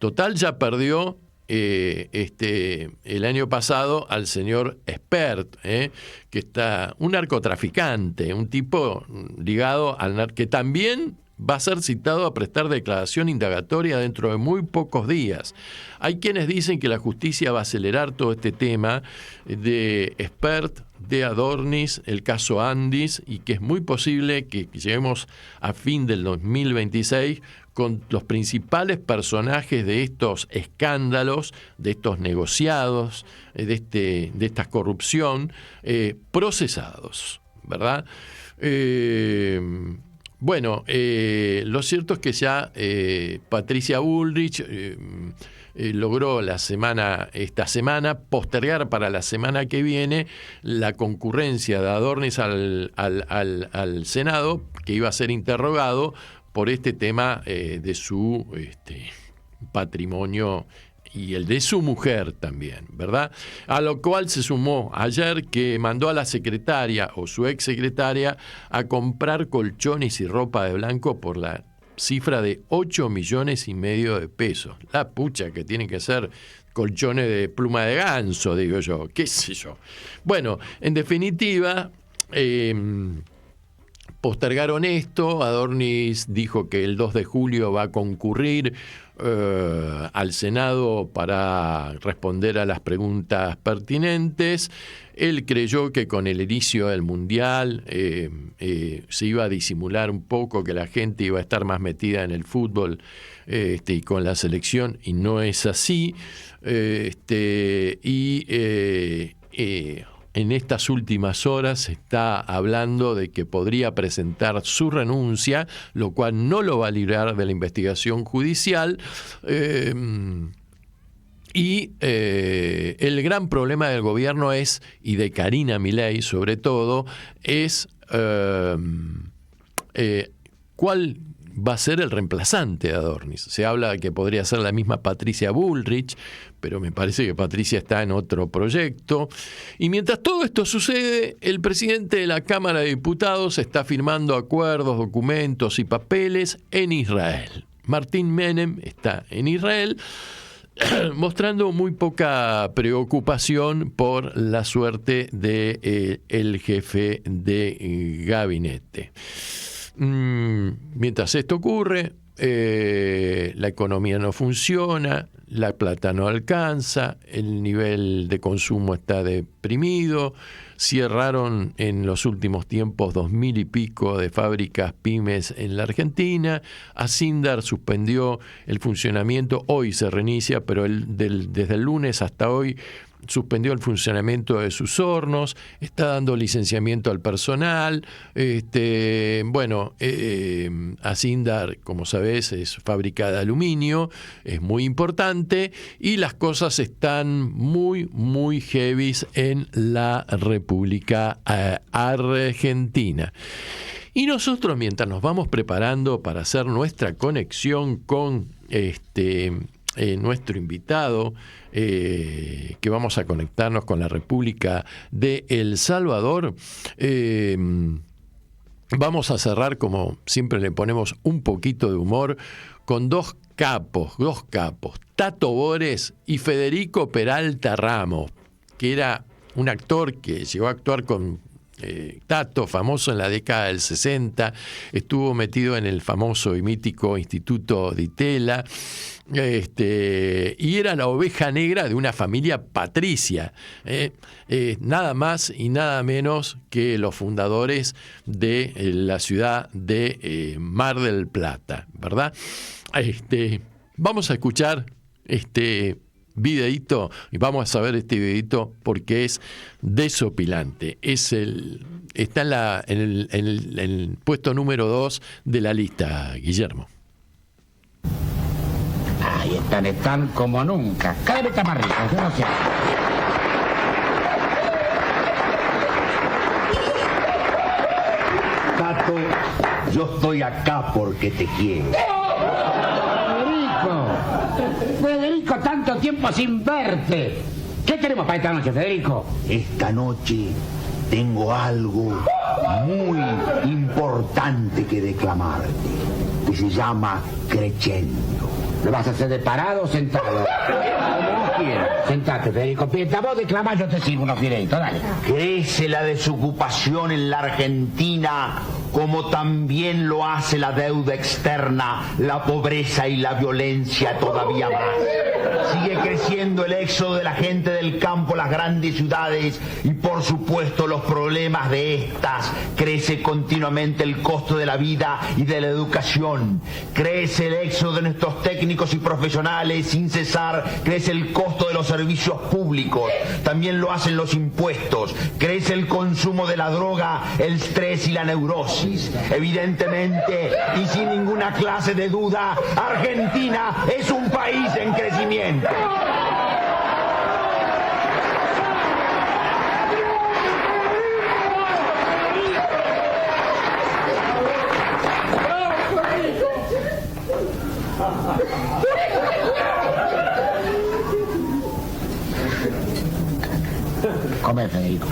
Total, ya perdió el año pasado al señor Espert, que está un narcotraficante, un tipo ligado al que también va a ser citado a prestar declaración indagatoria dentro de muy pocos días. Hay quienes dicen que la justicia va a acelerar todo este tema de Espert, de Adornis, el caso Andis, y que es muy posible que lleguemos a fin del 2026 con los principales personajes de estos escándalos, de estos negociados, de esta corrupción, procesados, ¿verdad? Bueno, lo cierto es que ya Patricia Bullrich logró esta semana postergar para la semana que viene la concurrencia de Adornis al Senado, que iba a ser interrogado por este tema de su patrimonio y el de su mujer también, ¿verdad? A lo cual se sumó ayer que mandó a la secretaria o su exsecretaria a comprar colchones y ropa de blanco por la cifra de 8,5 millones de pesos. La pucha que tienen que ser colchones de pluma de ganso, digo yo, qué sé yo. Bueno, en definitiva, postergaron esto. Adornis dijo que el 2 de julio va a concurrir al Senado para responder a las preguntas pertinentes. Él creyó que con el inicio del Mundial se iba a disimular un poco, que la gente iba a estar más metida en el fútbol y con la selección, y no es así. En estas últimas horas se está hablando de que podría presentar su renuncia, lo cual no lo va a librar de la investigación judicial. El gran problema del gobierno es, y de Karina Milei sobre todo, es cuál va a ser el reemplazante de Adornis. Se habla de que podría ser la misma Patricia Bullrich, pero me parece que Patricia está en otro proyecto. Y mientras todo esto sucede, el presidente de la Cámara de Diputados está firmando acuerdos, documentos y papeles en Israel. Martín Menem está en Israel, mostrando muy poca preocupación por la suerte de el jefe de gabinete. Mientras esto ocurre, la economía no funciona, la plata no alcanza, el nivel de consumo está deprimido, cerraron en los últimos tiempos 2.000 y pico de fábricas pymes en la Argentina, Asindar suspendió el funcionamiento, hoy se reinicia, pero desde el lunes hasta hoy suspendió el funcionamiento de sus hornos, está dando licenciamiento al personal. Asindar, como sabés, es fábrica de aluminio, es muy importante, y las cosas están muy, muy heavies en la República Argentina. Y nosotros, mientras nos vamos preparando para hacer nuestra conexión con nuestro invitado, que vamos a conectarnos con la República de El Salvador, vamos a cerrar, como siempre le ponemos un poquito de humor, con dos capos, Tato Bores y Federico Peralta Ramos, que era un actor que llegó a actuar con Tato, famoso en la década del 60, estuvo metido en el famoso y mítico Instituto Di Tella, y era la oveja negra de una familia patricia, nada más y nada menos que los fundadores de la ciudad de Mar del Plata, ¿verdad? Vamos a escuchar este videíto y vamos a ver este videíto porque es desopilante. Está en el puesto número 2 de la lista, Guillermo. Ahí están como nunca. Cada vez está más rico, yo no sé. Tato, yo estoy acá porque te quiero. Federico, tanto tiempo sin verte. ¿Qué tenemos para esta noche, Federico? Esta noche tengo algo muy importante que declamarte, que se llama Crescendo. ¿Lo vas a hacer de parado o sentado? Como vos quieras. Sentate, Federico. Mientras vos declamás, yo te sirvo unos fideitos, dale. Crece la desocupación en la Argentina, como también lo hace la deuda externa, la pobreza y la violencia todavía más. Sigue creciendo el éxodo de la gente del campo a las grandes ciudades y, por supuesto, los problemas de estas. Crece continuamente el costo de la vida y de la educación. Crece el éxodo de nuestros técnicos y profesionales sin cesar. Crece el costo de los servicios públicos. También lo hacen los impuestos. Crece el consumo de la droga, el estrés y la neurosis. Evidentemente, y sin ninguna clase de duda, Argentina es un país en crecimiento. gente. Come, Federico.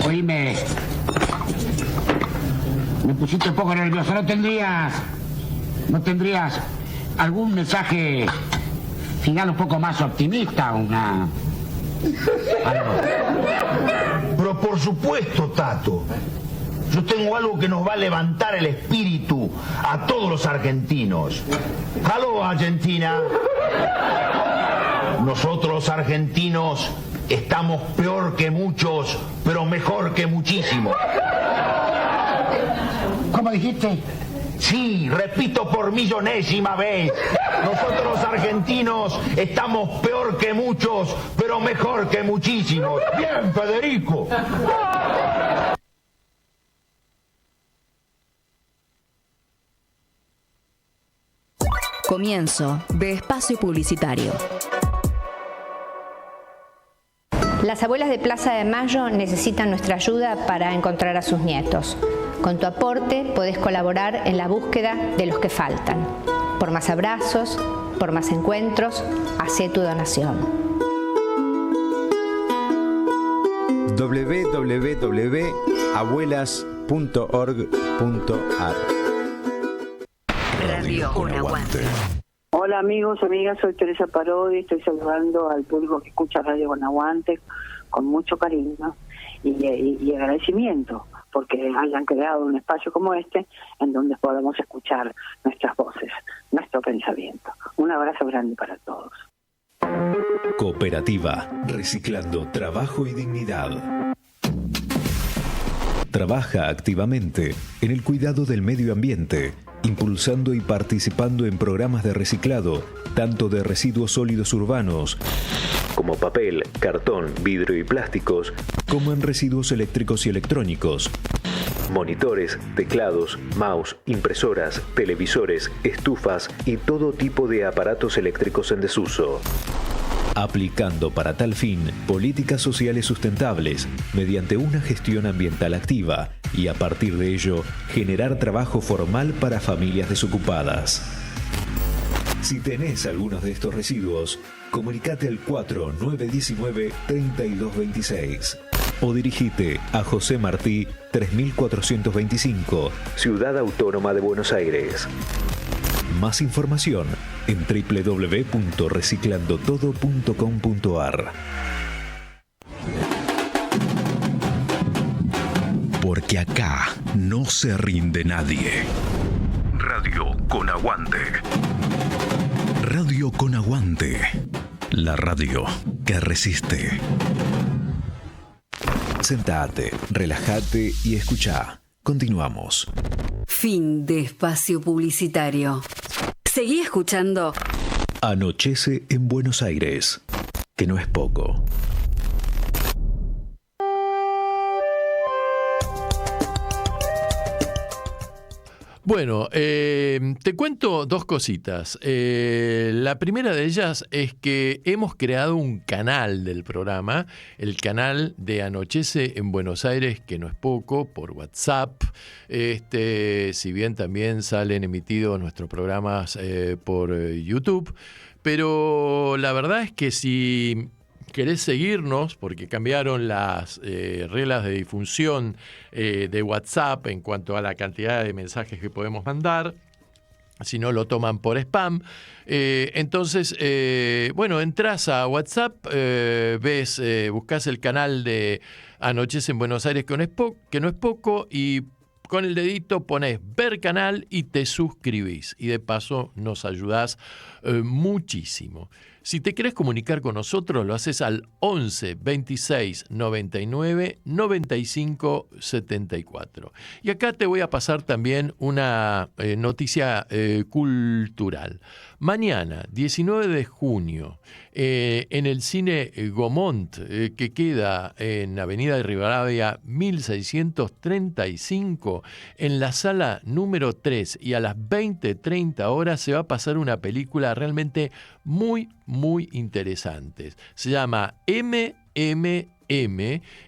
Oíme. Me pusiste un poco nervioso. ¿No tendrías algún mensaje final un poco más optimista? Algo. Pero por supuesto, Tato. Yo tengo algo que nos va a levantar el espíritu a todos los argentinos. ¡Aló, Argentina! Nosotros los argentinos estamos peor que muchos, pero mejor que muchísimos. ¿Cómo dijiste? Sí, repito por millonésima vez. Nosotros los argentinos estamos peor que muchos, pero mejor que muchísimos. Bien, Federico. Comienzo de espacio publicitario. Las abuelas de Plaza de Mayo necesitan nuestra ayuda para encontrar a sus nietos. Con tu aporte podés colaborar en la búsqueda de los que faltan. Por más abrazos, por más encuentros, hacé tu donación. www.abuelas.org.ar Radio Con Aguante. Hola amigos, amigas, soy Teresa Parodi, estoy saludando al público que escucha Radio Con Aguante con mucho cariño y agradecimiento porque hayan creado un espacio como este en donde podamos escuchar nuestras voces, nuestro pensamiento. Un abrazo grande para todos. Cooperativa, reciclando trabajo y dignidad. Trabaja activamente en el cuidado del medio ambiente, impulsando y participando en programas de reciclado, tanto de residuos sólidos urbanos, como papel, cartón, vidrio y plásticos, como en residuos eléctricos y electrónicos. Monitores, teclados, mouse, impresoras, televisores, estufas y todo tipo de aparatos eléctricos en desuso. Aplicando para tal fin políticas sociales sustentables mediante una gestión ambiental activa y a partir de ello generar trabajo formal para familias desocupadas. Si tenés algunos de estos residuos, comunicate al 4919-3226 o dirigite a José Martí 3425, Ciudad Autónoma de Buenos Aires. Más información en www.reciclandotodo.com.ar. Porque acá no se rinde nadie. Radio Con Aguante. Radio Con Aguante. La radio que resiste. Sentate, relájate y escuchá. Continuamos. Fin de espacio publicitario. Seguí escuchando. Anochece en Buenos Aires, que no es poco. Bueno, te cuento dos cositas. La primera de ellas es que hemos creado un canal del programa, el canal de Anochece en Buenos Aires, que no es poco, por WhatsApp. Si bien también salen emitidos nuestros programas por YouTube, pero la verdad es que si querés seguirnos, porque cambiaron las reglas de difusión de WhatsApp en cuanto a la cantidad de mensajes que podemos mandar, si no lo toman por spam, entonces, entras a WhatsApp, buscas el canal de Anochece en Buenos Aires, que no es poco, y con el dedito pones ver canal y te suscribís. Y de paso nos ayudás muchísimo. Si te querés comunicar con nosotros, lo haces al 11 26 99 95 74. Y acá te voy a pasar también una noticia cultural. Mañana, 19 de junio, en el cine Gaumont, que queda en Avenida de Rivadavia 1635, en la sala número 3 y a las 20:30 horas se va a pasar una película realmente muy, muy interesante. Se llama M.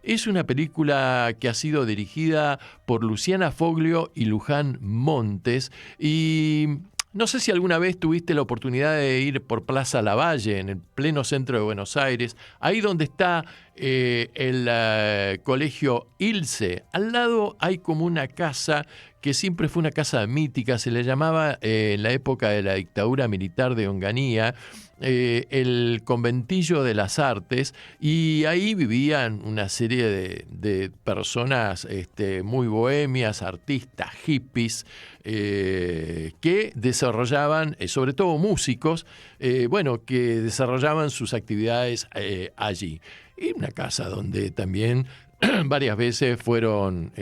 Es una película que ha sido dirigida por Luciana Foglio y Luján Montes, y no sé si alguna vez tuviste la oportunidad de ir por Plaza Lavalle, en el pleno centro de Buenos Aires, ahí donde está el colegio Ilse. Al lado hay como una casa que siempre fue una casa mítica, se le llamaba en la época de la dictadura militar de Onganía, el Conventillo de las Artes, y ahí vivían una serie de personas muy bohemias, artistas, hippies, que desarrollaban, sobre todo músicos, que desarrollaban sus actividades allí. Y una casa donde también varias veces tuvieron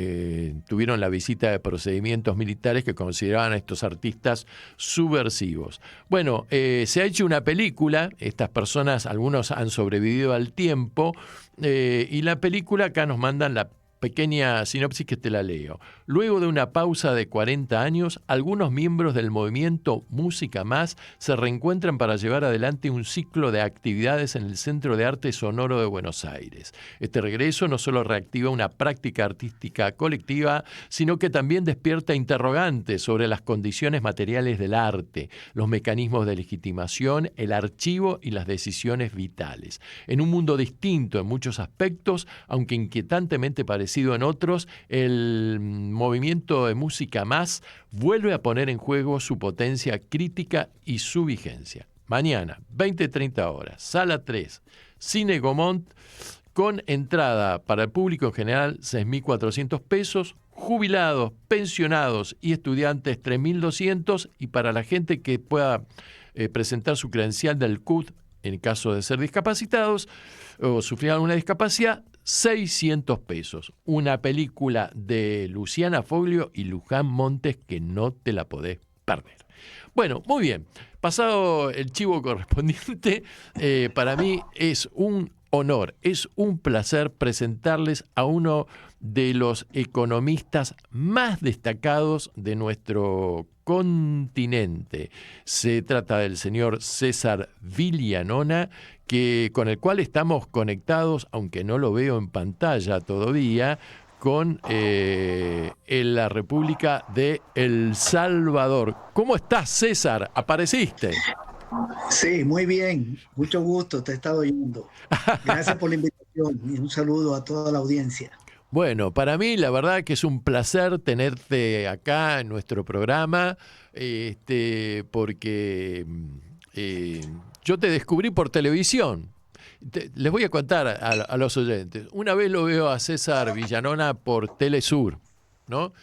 la visita de procedimientos militares que consideraban a estos artistas subversivos. Bueno, se ha hecho una película, estas personas, algunos han sobrevivido al tiempo, y la película, acá nos mandan la pequeña sinopsis que te la leo. Luego de una pausa de 40 años, algunos miembros del movimiento Música Más se reencuentran para llevar adelante un ciclo de actividades en el Centro de Arte Sonoro de Buenos Aires. Este regreso no solo reactiva una práctica artística colectiva, sino que también despierta interrogantes sobre las condiciones materiales del arte, los mecanismos de legitimación, el archivo y las decisiones vitales. En un mundo distinto en muchos aspectos, aunque inquietantemente parecido en otros, el movimiento de Música Más vuelve a poner en juego su potencia crítica y su vigencia. Mañana, 20:30 horas, Sala 3, Cine Gaumont, con entrada para el público en general 6.400 pesos, jubilados, pensionados y estudiantes 3.200, y para la gente que pueda presentar su credencial del CUT en caso de ser discapacitados o sufrir alguna discapacidad, 600 pesos. Una película de Luciana Foglio y Luján Montes que no te la podés perder. Bueno, muy bien. Pasado el chivo correspondiente, para mí es un honor, es un placer presentarles a uno de los economistas más destacados de nuestro continente. Se trata del señor César Viglianona, con el cual estamos conectados, aunque no lo veo en pantalla todavía, con la República de El Salvador. ¿Cómo estás, César? ¿Apareciste? Sí, muy bien. Mucho gusto, te he estado oyendo. Gracias por la invitación y un saludo a toda la audiencia. Bueno, para mí la verdad que es un placer tenerte acá en nuestro programa, porque yo te descubrí por televisión. Les voy a contar a los oyentes. Una vez lo veo a César Viglianona por Telesur, ¿no?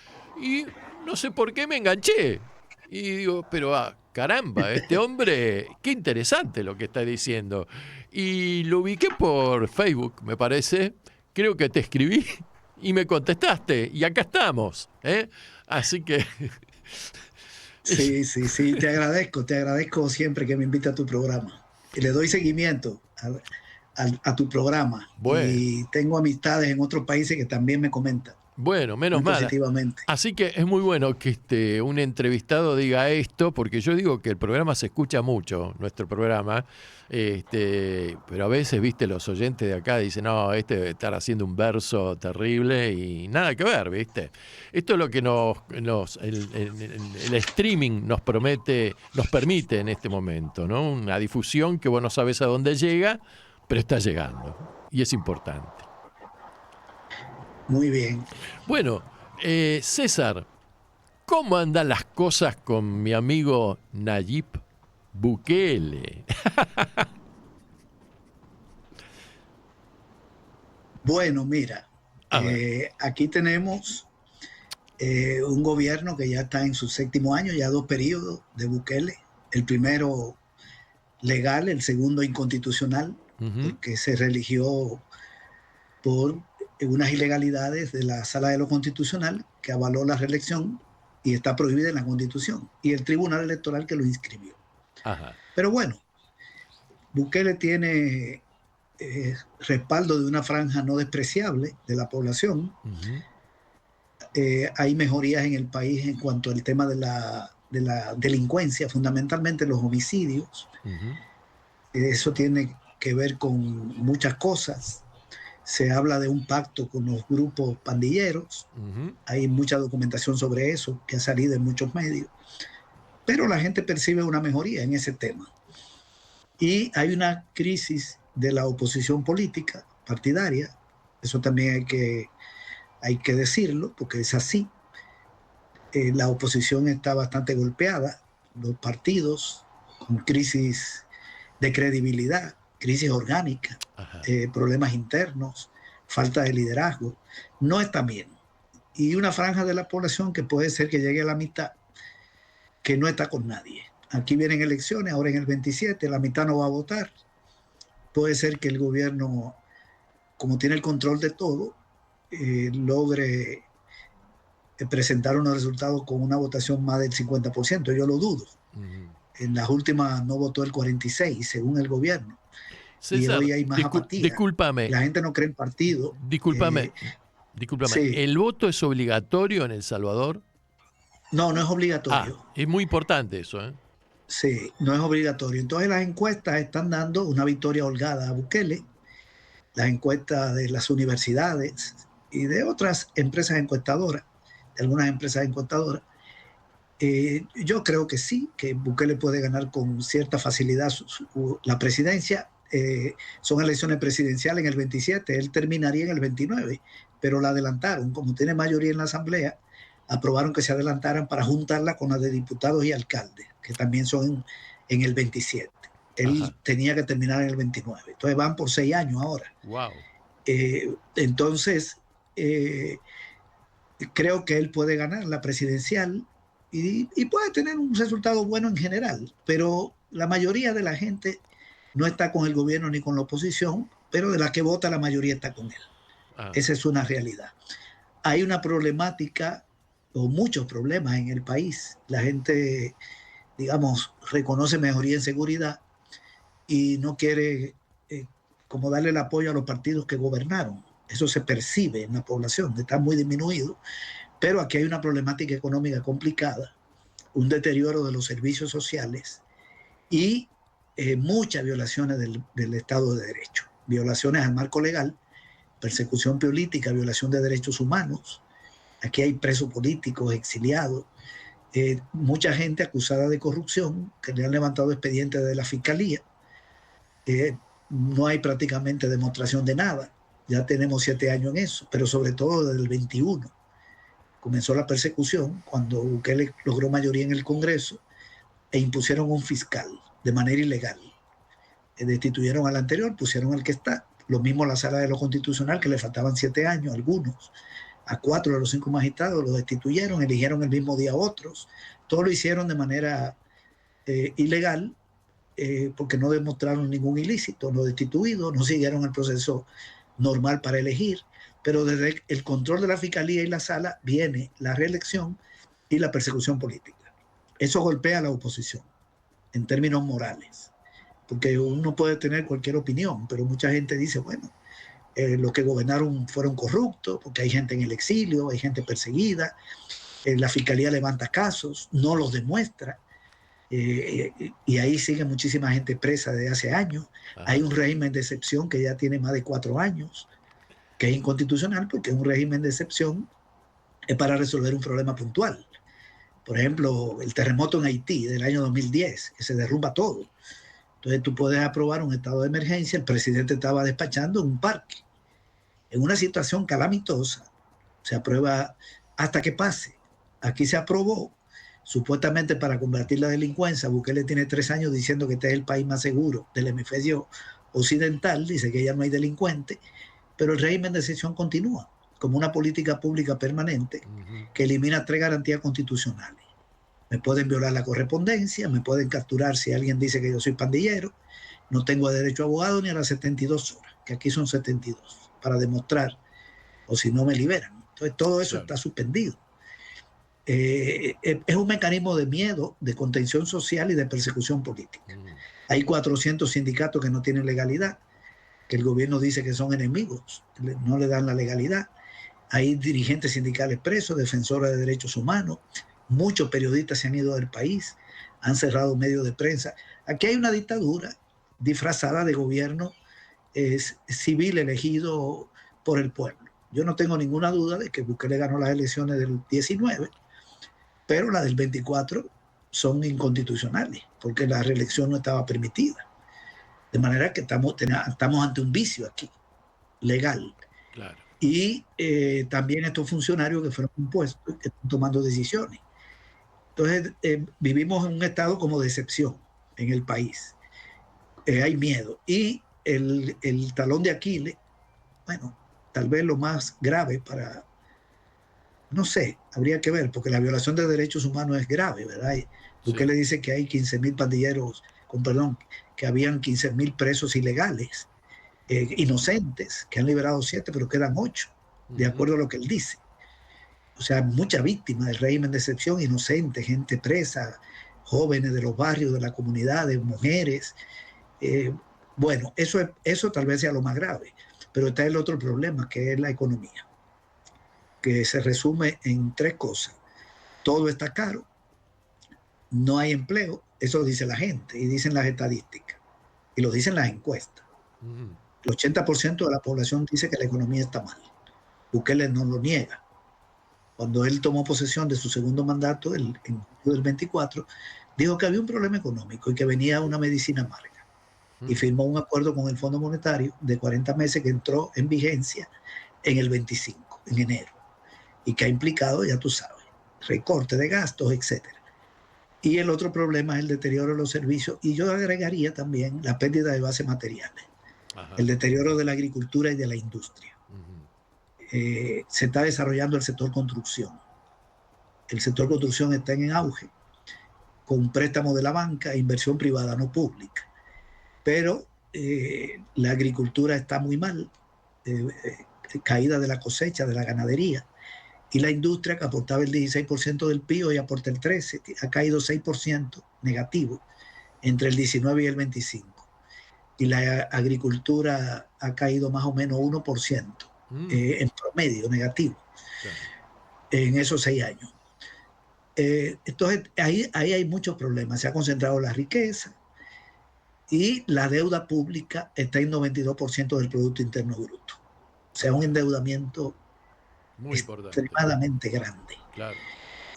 Y no sé por qué me enganché. Y digo, pero caramba, este hombre, qué interesante lo que está diciendo. Y lo ubiqué por Facebook, me parece. Creo que te escribí y me contestaste. Y acá estamos, ¿eh? Así que... Sí, te agradezco siempre que me invita a tu programa. Y le doy seguimiento a tu programa. Bueno. Y tengo amistades en otros países que también me comentan. Bueno, menos mal. Positivamente. Así que es muy bueno que un entrevistado diga esto, porque yo digo que el programa se escucha mucho, nuestro programa, pero a veces, viste, los oyentes de acá dicen, no, debe estar haciendo un verso terrible y nada que ver, viste. Esto es lo que el streaming nos permite en este momento, ¿no? Una difusión que vos no sabes a dónde llega, pero está llegando y es importante. Muy bien. Bueno, César, ¿cómo andan las cosas con mi amigo Nayib Bukele? Bueno, mira, aquí tenemos un gobierno que ya está en su 7º año, ya 2 periodos de Bukele. El primero legal, el segundo inconstitucional, porque se religió por unas ilegalidades de la Sala de lo Constitucional que avaló la reelección y está prohibida en la Constitución, y el Tribunal Electoral que lo inscribió. Ajá. Pero bueno, Bukele tiene respaldo de una franja no despreciable de la población. Hay mejorías en el país en cuanto al tema de la delincuencia, fundamentalmente los homicidios. Eso tiene que ver con muchas cosas. Se habla de un pacto con los grupos pandilleros. Hay mucha documentación sobre eso que ha salido en muchos medios. Pero la gente percibe una mejoría en ese tema. Y hay una crisis de la oposición política partidaria. Eso también hay que decirlo, porque es así. La oposición está bastante golpeada. Los partidos con crisis de credibilidad, crisis orgánica, problemas internos, falta de liderazgo, no está bien. Y una franja de la población que puede ser que llegue a la mitad, que no está con nadie. Aquí vienen elecciones, ahora en el 27, la mitad no va a votar. Puede ser que el gobierno, como tiene el control de todo, logre presentar unos resultados con una votación más del 50%. Yo lo dudo. En las últimas no votó el 46%, según el gobierno. César, y hoy hay más apatía. Discúlpame. La gente no cree en partido. Discúlpame. Sí. ¿El voto es obligatorio en El Salvador? No, no es obligatorio. Es muy importante eso, ¿eh? Sí, no es obligatorio. Entonces las encuestas están dando una victoria holgada a Bukele. Las encuestas de las universidades y de otras empresas encuestadoras, de algunas empresas encuestadoras. Yo creo que sí, que Bukele puede ganar con cierta facilidad la presidencia. Son elecciones presidenciales en el 27, él terminaría en el 29, pero la adelantaron. Como tiene mayoría en la Asamblea, aprobaron que se adelantaran para juntarla con la de diputados y alcaldes, que también son en el 27. Él tenía que terminar en el 29. Entonces van por 6 años ahora. Wow. Entonces, creo que él puede ganar la presidencial y puede tener un resultado bueno en general, pero la mayoría de la gente no está con el gobierno ni con la oposición, pero de la que vota la mayoría está con él. Esa es una realidad. Hay una problemática o muchos problemas en el país. La gente, digamos, reconoce mejoría en seguridad y no quiere como darle el apoyo a los partidos que gobernaron. Eso se percibe en la población, está muy disminuido, pero aquí hay una problemática económica complicada, un deterioro de los servicios sociales y muchas violaciones del Estado de Derecho, violaciones al marco legal, persecución política, violación de derechos humanos. Aquí hay presos políticos, exiliados, mucha gente acusada de corrupción que le han levantado expedientes de la fiscalía. No hay prácticamente demostración de nada. Ya tenemos 7 años en eso, pero sobre todo desde el 21. Comenzó la persecución cuando Bukele logró mayoría en el Congreso e impusieron un fiscal de manera ilegal. Destituyeron al anterior, pusieron al que está. Lo mismo la Sala de lo Constitucional, que le faltaban 7 años a algunos. A 4 de los 5 magistrados los destituyeron, eligieron el mismo día a otros. Todo lo hicieron de manera ilegal, porque no demostraron ningún ilícito, no destituidos, no siguieron el proceso normal para elegir, pero desde el control de la Fiscalía y la Sala viene la reelección y la persecución política. Eso golpea a la oposición en términos morales, porque uno puede tener cualquier opinión, pero mucha gente dice, bueno, los que gobernaron fueron corruptos, porque hay gente en el exilio, hay gente perseguida, la Fiscalía levanta casos, no los demuestra, y ahí sigue muchísima gente presa desde hace años. Hay un régimen de excepción que ya tiene más de 4 años, que es inconstitucional porque es un régimen de excepción para resolver un problema puntual. Por ejemplo, el terremoto en Haití del año 2010, que se derrumba todo. Entonces tú puedes aprobar un estado de emergencia, el presidente estaba despachando en un parque. En una situación calamitosa, se aprueba hasta que pase. Aquí se aprobó supuestamente para combatir la delincuencia. Bukele tiene 3 años diciendo que este es el país más seguro del hemisferio occidental, dice que ya no hay delincuentes, pero el régimen de excepción continúa como una política pública permanente que elimina 3 garantías constitucionales. Me pueden violar la correspondencia, me pueden capturar si alguien dice que yo soy pandillero. No tengo derecho a abogado ni a las 72 horas, que aquí son 72, para demostrar, o si no me liberan. Entonces todo eso está suspendido. Es un mecanismo de miedo, de contención social y de persecución política. Hay 400 sindicatos que no tienen legalidad, que el gobierno dice que son enemigos, no le dan la legalidad. Hay dirigentes sindicales presos, defensores de derechos humanos, muchos periodistas se han ido del país, han cerrado medios de prensa. Aquí hay una dictadura disfrazada de gobierno civil elegido por el pueblo. Yo no tengo ninguna duda de que Bukele ganó las elecciones del 19, pero las del 24 son inconstitucionales, porque la reelección no estaba permitida. De manera que estamos ante un vicio aquí, legal. Claro. Y también estos funcionarios que fueron impuestos, que están tomando decisiones. Entonces, vivimos en un estado como de excepción en el país. Hay miedo. Y el talón de Aquiles, bueno, tal vez lo más grave para, no sé, habría que ver, porque la violación de derechos humanos es grave, ¿verdad? Porque le dice que hay 15.000 pandilleros, que habían 15.000 presos ilegales, inocentes, que han liberado 7, pero quedan 8, de acuerdo a lo que él dice. O sea, muchas víctimas del régimen de excepción, inocentes, gente presa, jóvenes de los barrios, de la comunidad, de mujeres. Bueno, eso tal vez sea lo más grave, pero está el otro problema, que es la economía, que se resume en 3 cosas. Todo está caro, no hay empleo, eso dice la gente y dicen las estadísticas, y lo dicen las encuestas. El 80% de la población dice que la economía está mal. Bukele no lo niega. Cuando él tomó posesión de su segundo mandato, en el 24, dijo que había un problema económico y que venía una medicina amarga. Y firmó un acuerdo con el Fondo Monetario de 40 meses que entró en vigencia en el 25, en enero. Y que ha implicado, ya tú sabes, recorte de gastos, etc. Y el otro problema es el deterioro de los servicios. Y yo agregaría también la pérdida de bases materiales. Ajá. El deterioro de la agricultura y de la industria. Se está desarrollando el sector construcción. El sector construcción está en auge, con préstamos de la banca e inversión privada, no pública. Pero la agricultura está muy mal, caída de la cosecha, de la ganadería. Y la industria, que aportaba el 16% del PIB, hoy aporta el 13%, ha caído 6% negativo entre el 19 y el 25. Y la agricultura ha caído más o menos 1%. En promedio negativo, en esos 6 años. Entonces ahí hay muchos problemas. Se ha concentrado la riqueza y la deuda pública está en 92% del Producto Interno Bruto. O sea, un endeudamiento muy extremadamente grande. Claro.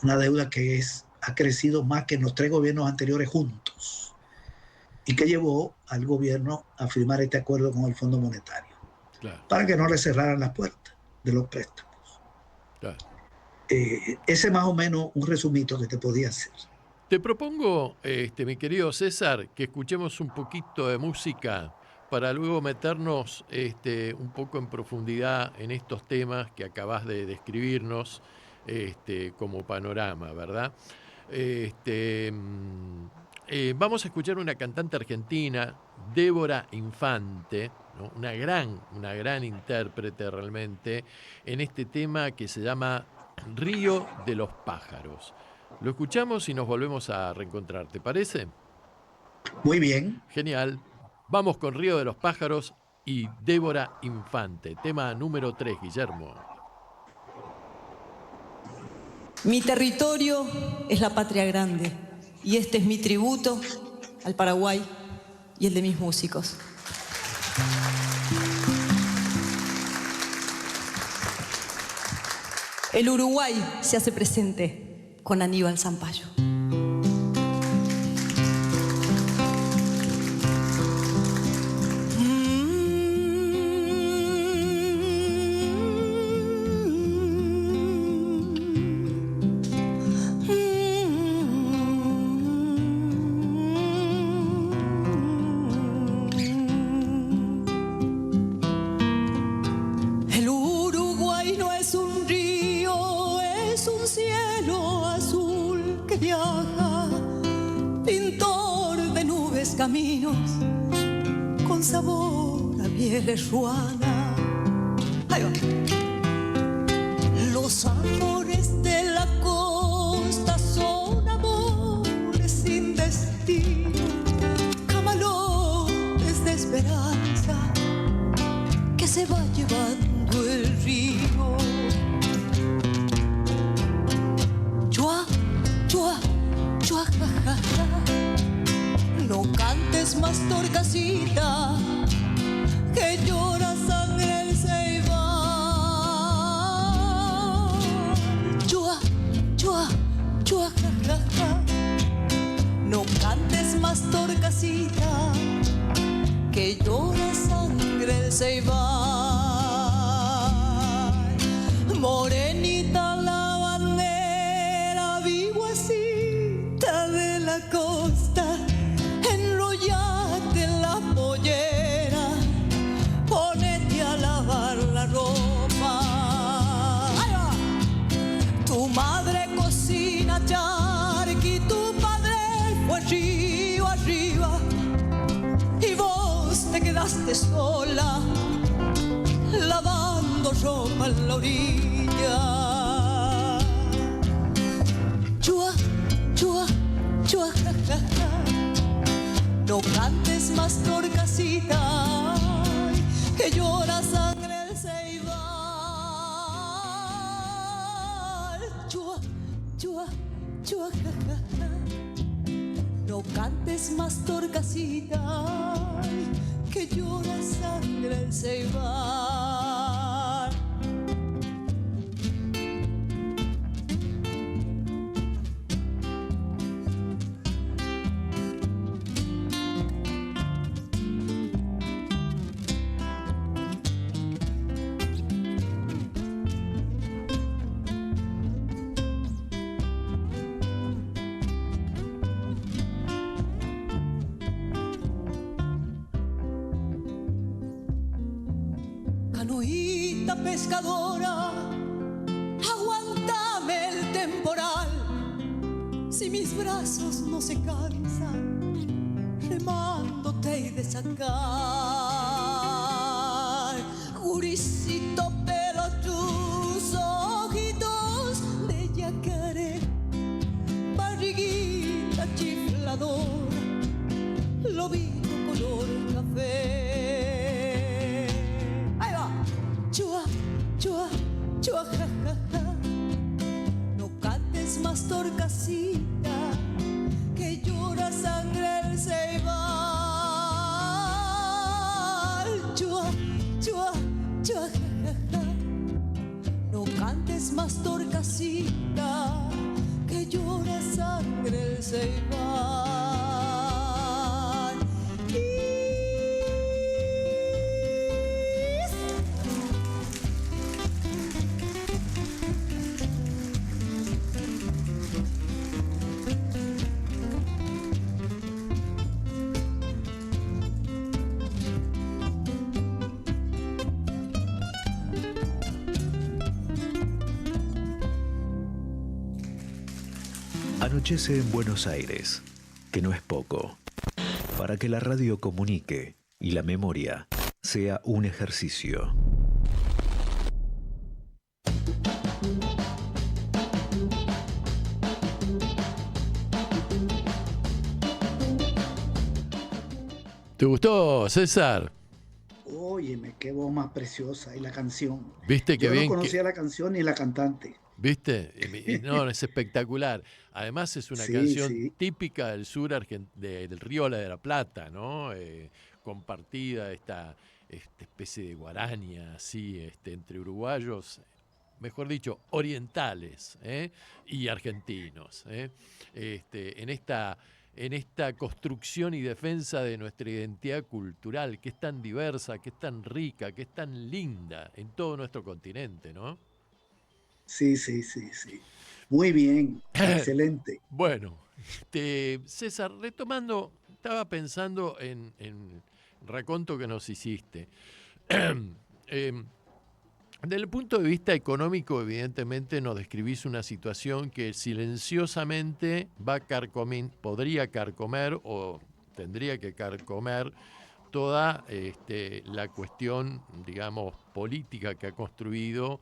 Una deuda que ha crecido más que en los 3 gobiernos anteriores juntos y que llevó al gobierno a firmar este acuerdo con el Fondo Monetario. Claro. Para que no le cerraran las puertas de los préstamos. Claro. Ese es más o menos un resumito que te podía hacer. Te propongo, mi querido César, que escuchemos un poquito de música para luego meternos un poco en profundidad en estos temas que acabas de describirnos como panorama, ¿verdad? Vamos a escuchar una cantante argentina, Débora Infante, ¿no? Una gran intérprete realmente, en este tema que se llama Río de los Pájaros. Lo escuchamos y nos volvemos a reencontrar, ¿te parece? Muy bien. Genial. Vamos con Río de los Pájaros y Débora Infante, tema número 3, Guillermo. Mi territorio es la patria grande y este es mi tributo al Paraguay y el de mis músicos. El Uruguay se hace presente con Aníbal Zampayo. Ya Juana. Ahí va. Los amores de la costa son amores sin destino, camalones de esperanza que se va llevando el río. Chua, chua, chua, ja, ja, ja. No cantes más, Torcasita, que llora sangre el Ceibal. Chua, chua, chua, ja, ja, ja. No cantes más, Torcasita, que llora sangre el Ceibal. Morenita la bandera, vihuesita de la costa, enrollate en la pollera, ponete a lavar la ropa. ¡Ahí va! Tu madre cocina charqui, tu padre fue río arriba, y vos te quedaste sola lavando ropa en la orilla. Chua, chua, chua, ja, ja, ja. No cantes más, Torcasita, que llora sangre el Ceibal. Chua, chua, chua, ja, ja, ja. No cantes más, Torcasita, que llora sangre el Ceibal. Canoita pescadora, aguántame el temporal. Si mis brazos no se cansan, remándote y de sacar. Guricito, pero tus ojitos de yacaré, barriguita chifladora, lobito color café. Chua, chua, chua, ja, ja, ja. No cantes más, Torcasita, que llora sangre el Ceibal. Chua, chua, chua, ja, ja, ja. No cantes más, Torcasita, que llora sangre el Ceibal. Anochece en Buenos Aires, que no es poco, para que la radio comunique y la memoria sea un ejercicio. ¿Te gustó, César? Óyeme, qué voz más preciosa. Y la canción. ¿Viste que Yo bien no conocía que... la canción ni la cantante. ¿Viste? No, es espectacular. Además es una canción típica del sur del Río de la Plata, ¿no? Compartida esta especie de guaraña así, entre uruguayos, mejor dicho, orientales, y argentinos, en esta construcción y defensa de nuestra identidad cultural, que es tan diversa, que es tan rica, que es tan linda en todo nuestro continente, ¿no? Sí. Muy bien, excelente. Bueno, César, retomando, estaba pensando en el raconto que nos hiciste. Desde el punto de vista económico, evidentemente nos describís una situación que silenciosamente podría carcomer o tendría que carcomer toda la cuestión, digamos, política que ha construido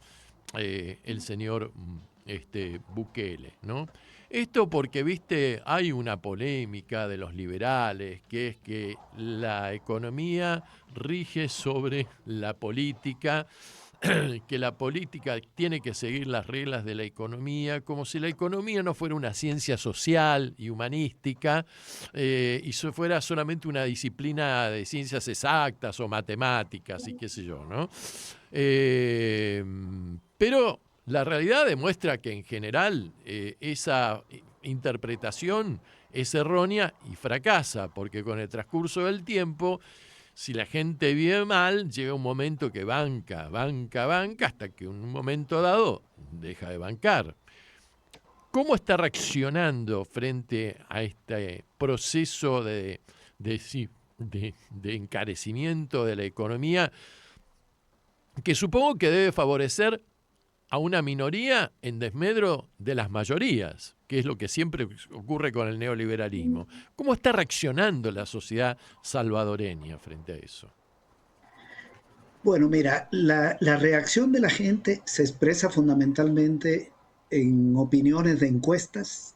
el señor Bukele, ¿no? Esto porque, viste, hay una polémica de los liberales, que es que la economía rige sobre la política, que la política tiene que seguir las reglas de la economía, como si la economía no fuera una ciencia social y humanística, y fuera solamente una disciplina de ciencias exactas o matemáticas y qué sé yo, ¿no? Pero la realidad demuestra que en general esa interpretación es errónea y fracasa, porque con el transcurso del tiempo, si la gente vive mal, llega un momento que banca, hasta que en un momento dado deja de bancar. ¿Cómo está reaccionando frente a este proceso de encarecimiento de la economía, que supongo que debe favorecer a una minoría en desmedro de las mayorías, que es lo que siempre ocurre con el neoliberalismo? ¿Cómo está reaccionando la sociedad salvadoreña frente a eso? Bueno, mira, la reacción de la gente se expresa fundamentalmente en opiniones de encuestas.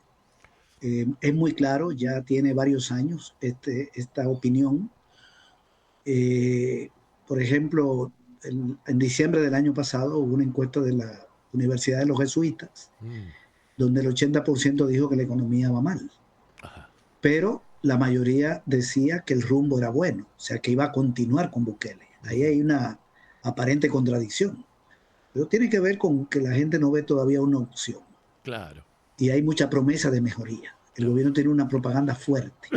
Es muy claro, ya tiene varios años esta opinión. Por ejemplo, en diciembre del año pasado hubo una encuesta de la Universidad de los Jesuitas, donde el 80% dijo que la economía va mal. Ajá. Pero la mayoría decía que el rumbo era bueno, o sea, que iba a continuar con Bukele. Ahí hay una aparente contradicción. Pero tiene que ver con que la gente no ve todavía una opción. Claro. Y hay mucha promesa de mejoría. El gobierno tiene una propaganda fuerte,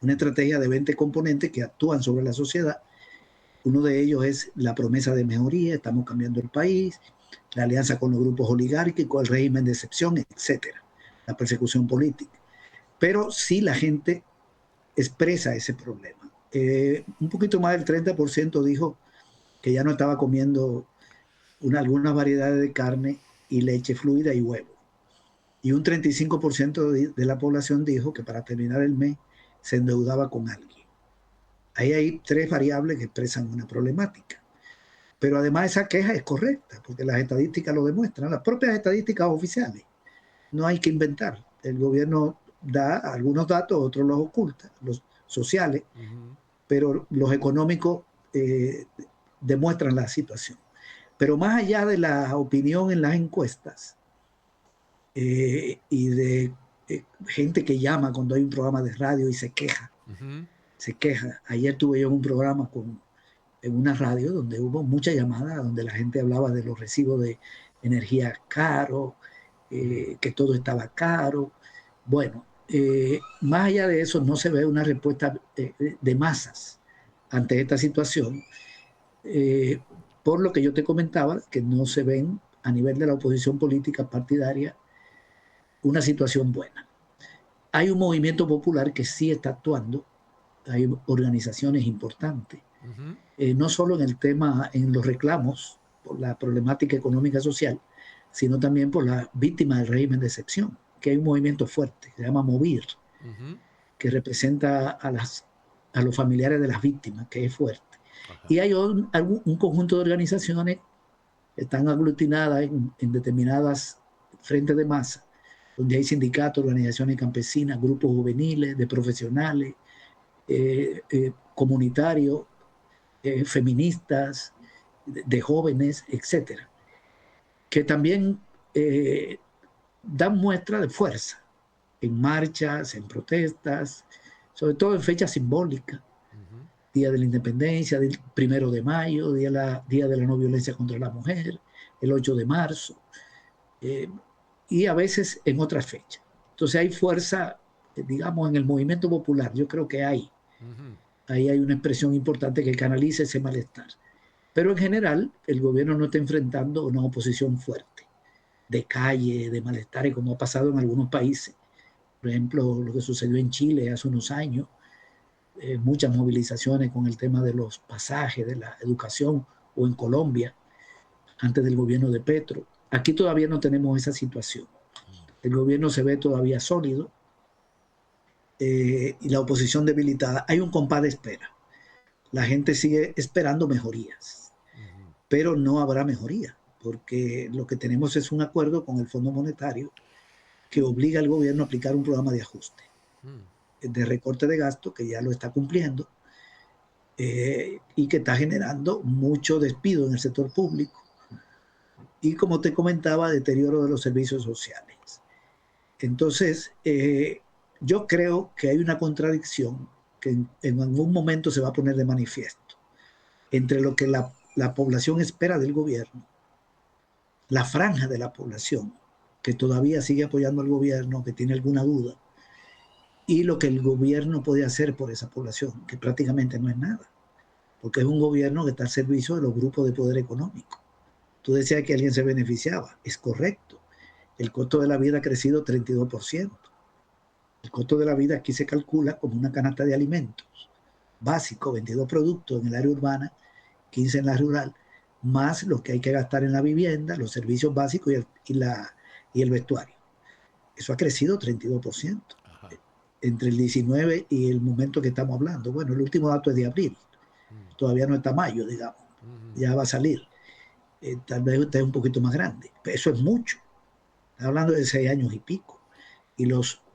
una estrategia de 20 componentes que actúan sobre la sociedad. Uno de ellos es la promesa de mejoría, estamos cambiando el país, la alianza con los grupos oligárquicos, el régimen de excepción, etcétera, la persecución política. Pero sí la gente expresa ese problema. Un poquito más del 30% dijo que ya no estaba comiendo algunas variedades de carne y leche fluida y huevo. Y un 35% de la población dijo que para terminar el mes se endeudaba con alguien. Ahí hay tres variables que expresan una problemática. Pero además esa queja es correcta, porque las estadísticas lo demuestran, las propias estadísticas oficiales. No hay que inventar. El gobierno da algunos datos, otros los oculta, los sociales, pero los económicos demuestran la situación. Pero más allá de la opinión en las encuestas y de gente que llama cuando hay un programa de radio y se queja, se queja. Ayer tuve yo un programa en una radio donde hubo muchas llamadas, donde la gente hablaba de los recibos de energía caros, que todo estaba caro. Bueno, más allá de eso no se ve una respuesta de masas ante esta situación, por lo que yo te comentaba, que no se ven a nivel de la oposición política partidaria una situación buena. Hay un movimiento popular que sí está actuando, hay organizaciones importantes, no solo en el tema, en los reclamos por la problemática económica y social, sino también por las víctimas del régimen de excepción, que hay un movimiento fuerte, que se llama Movir, que representa a los familiares de las víctimas, que es fuerte. Y hay un conjunto de organizaciones que están aglutinadas en determinadas frentes de masa, donde hay sindicatos, organizaciones campesinas, grupos juveniles, de profesionales, comunitarios, feministas, de jóvenes, etcétera, que también dan muestra de fuerza en marchas, en protestas, sobre todo en fechas simbólicas, Día de la Independencia, del 1 de mayo, Día de la No Violencia contra la Mujer, el 8 de marzo, y a veces en otras fechas. Entonces hay fuerza, digamos, en el movimiento popular. Yo creo que ahí hay una expresión importante que canaliza ese malestar. Pero en general, el gobierno no está enfrentando una oposición fuerte, de calle, de malestares, como ha pasado en algunos países. Por ejemplo, lo que sucedió en Chile hace unos años, muchas movilizaciones con el tema de los pasajes, de la educación, o en Colombia, antes del gobierno de Petro. Aquí todavía no tenemos esa situación. El gobierno se ve todavía sólido y la oposición debilitada. Hay un compás de espera. la gente sigue esperando mejorías, pero no habrá mejoría, porque lo que tenemos es un acuerdo con el Fondo Monetario que obliga al gobierno a aplicar un programa de ajuste, de recorte de gasto, que ya lo está cumpliendo, y que está generando mucho despido en el sector público y, como te comentaba, deterioro de los servicios sociales. Entonces, yo creo que hay una contradicción que en algún momento se va a poner de manifiesto entre lo que la población espera del gobierno, la franja de la población que todavía sigue apoyando al gobierno, que tiene alguna duda, y lo que el gobierno puede hacer por esa población, que prácticamente no es nada, porque es un gobierno que está al servicio de los grupos de poder económico. Tú decías que alguien se beneficiaba, es correcto. El costo de la vida ha crecido 32%. El costo de la vida aquí se calcula como una canasta de alimentos básico, 22 productos en el área urbana, 15 en la rural, más lo que hay que gastar en la vivienda, los servicios básicos y el vestuario. Eso ha crecido 32% entre el 19 y el momento que estamos hablando. Bueno, el último dato es de abril, todavía no está mayo, digamos, ya va a salir. Tal vez usted es un poquito más grande, pero eso es mucho. Está hablando de 6 años y pico. Y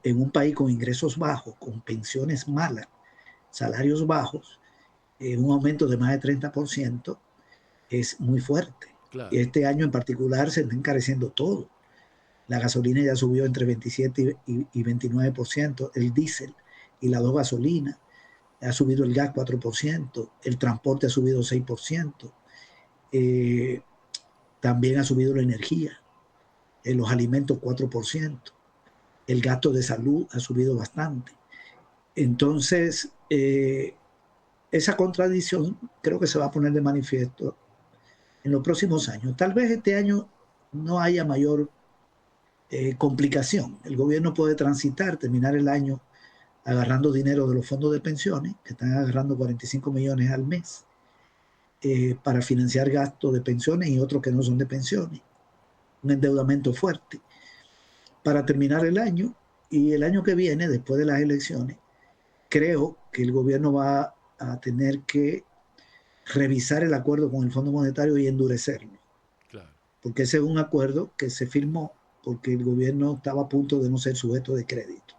en un país con ingresos bajos, con pensiones malas, salarios bajos, un aumento de más de 30% es muy fuerte. Claro. Y este año en particular se está encareciendo todo. La gasolina ya subió entre 27 y 29%, el diésel y las dos gasolinas. Ha subido el gas 4%, el transporte ha subido 6%, también ha subido la energía, los alimentos 4%, el gasto de salud ha subido bastante. Entonces, esa contradicción creo que se va a poner de manifiesto en los próximos años. Tal vez este año no haya mayor complicación. El gobierno puede transitar, terminar el año agarrando dinero de los fondos de pensiones, que están agarrando 45 millones al mes, para financiar gastos de pensiones y otros que no son de pensiones. Un endeudamiento fuerte. Para terminar el año, y el año que viene, después de las elecciones, creo que el gobierno va a tener que revisar el acuerdo con el Fondo Monetario y endurecerlo. Claro. Porque ese es un acuerdo que se firmó porque el gobierno estaba a punto de no ser sujeto de crédito.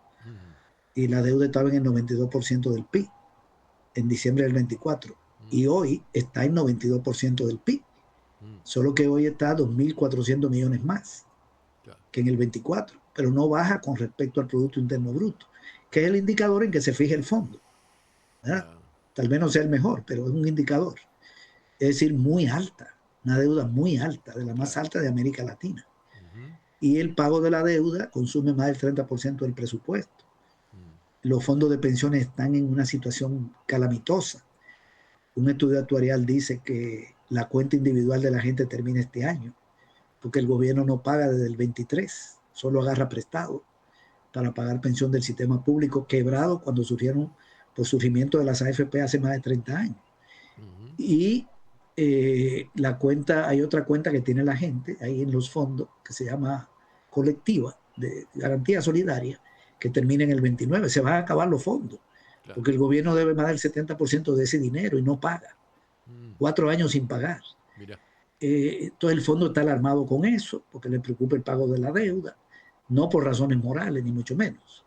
Y la deuda estaba en el 92% del PIB en diciembre del 24. Y hoy está en 92% del PIB. Solo que hoy está a 2.400 millones más que en el 24. Pero no baja con respecto al Producto Interno Bruto, que es el indicador en que se fija el fondo. Tal vez no sea el mejor, pero es un indicador. Es decir, muy alta, una deuda muy alta, de la más alta de América Latina. Y el pago de la deuda consume más del 30% del presupuesto. Los fondos de pensiones están en una situación calamitosa. Un estudio actuarial dice que la cuenta individual de la gente termina este año, porque el gobierno no paga desde el 23, solo agarra prestado para pagar pensión del sistema público quebrado cuando surgieron por surgimiento de las AFP hace más de 30 años. Y la cuenta, hay otra cuenta que tiene la gente ahí en los fondos que se llama colectiva de garantía solidaria, que termina en el 29. Se van a acabar los fondos, porque el gobierno debe más del 70% de ese dinero y no paga. 4 años sin pagar. Entonces el fondo está alarmado con eso, porque le preocupa el pago de la deuda, no por razones morales, ni mucho menos.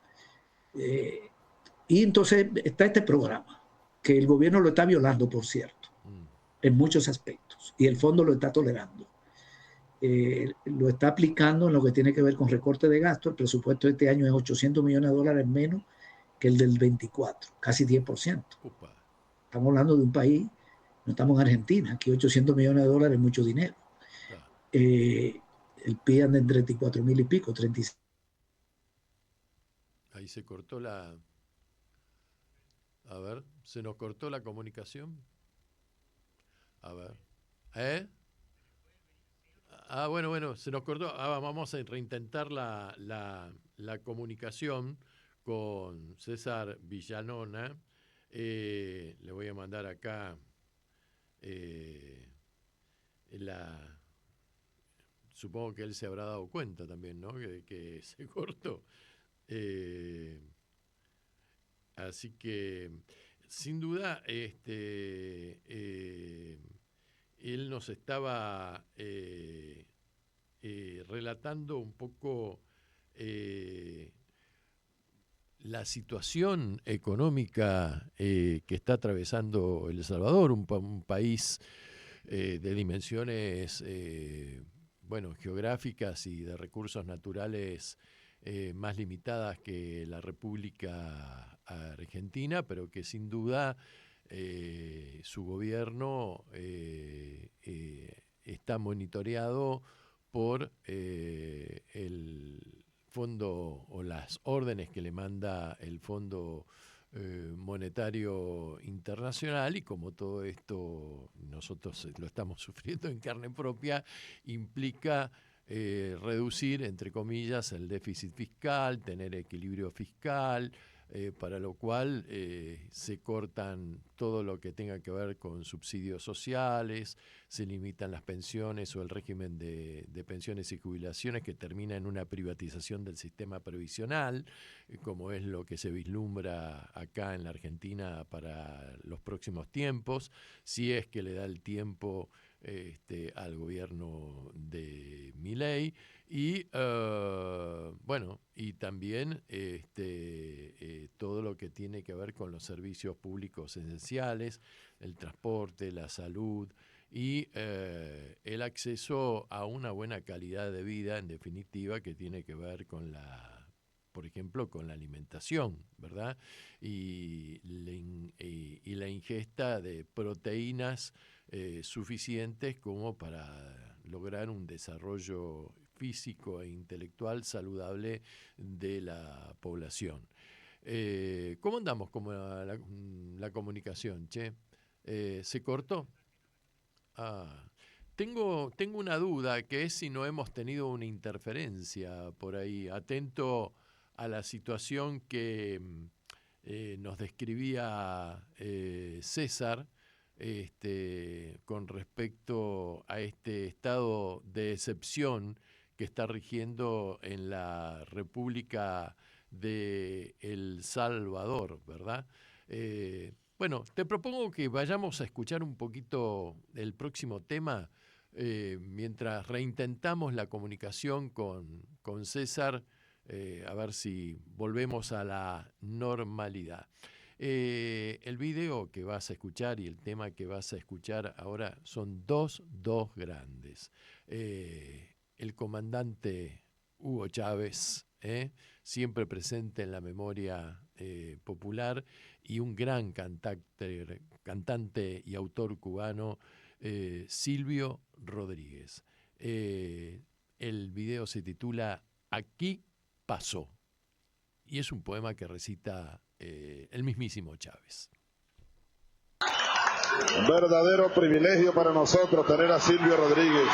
Y entonces está este programa, que el gobierno lo está violando, por cierto, en muchos aspectos, y el fondo lo está tolerando. Lo está aplicando en lo que tiene que ver con recorte de gasto. El presupuesto de este año es $800 millones menos que el del 24, casi 10%. Estamos hablando de un país, no estamos en Argentina, aquí $800 millones es mucho dinero. El PIB anda en 34.000 y pico, 36. Ahí se cortó la... A ver, ¿se nos cortó la comunicación? A ver. Bueno, se nos cortó. Vamos a reintentar la comunicación con César Villanona. Le voy a mandar acá supongo que él se habrá dado cuenta también, ¿no? Que se cortó. Así que sin duda, él nos estaba relatando un poco la situación económica que está atravesando El Salvador, un país de dimensiones geográficas y de recursos naturales más limitadas que la República Argentina, pero que sin duda su gobierno está monitoreado por el fondo o las órdenes que le manda el Fondo Monetario Internacional, y como todo esto nosotros lo estamos sufriendo en carne propia, implica reducir, entre comillas, el déficit fiscal, tener equilibrio fiscal, para lo cual se cortan todo lo que tenga que ver con subsidios sociales, se limitan las pensiones o el régimen de pensiones y jubilaciones, que termina en una privatización del sistema previsional, como es lo que se vislumbra acá en la Argentina para los próximos tiempos, si es que le da el tiempo al gobierno de Milei, y y también todo lo que tiene que ver con los servicios públicos esenciales, el transporte, la salud y el acceso a una buena calidad de vida, en definitiva, que tiene que ver con por ejemplo, con la alimentación, ¿verdad? Y la ingesta de proteínas suficientes como para lograr un desarrollo físico e intelectual saludable de la población. ¿Cómo andamos con la comunicación, che? ¿Se cortó? Tengo una duda, que es si no hemos tenido una interferencia por ahí. Atento a la situación que nos describía César con respecto a este estado de excepción que está rigiendo en la República de El Salvador, ¿verdad? Te propongo que vayamos a escuchar un poquito el próximo tema mientras reintentamos la comunicación con César, a ver si volvemos a la normalidad. El video que vas a escuchar y el tema que vas a escuchar ahora son dos grandes. El comandante Hugo Chávez, siempre presente en la memoria popular, y un gran cantante y autor cubano, Silvio Rodríguez. El video se titula Aquí pasó, y es un poema que recita el mismísimo Chávez. Un verdadero privilegio para nosotros tener a Silvio Rodríguez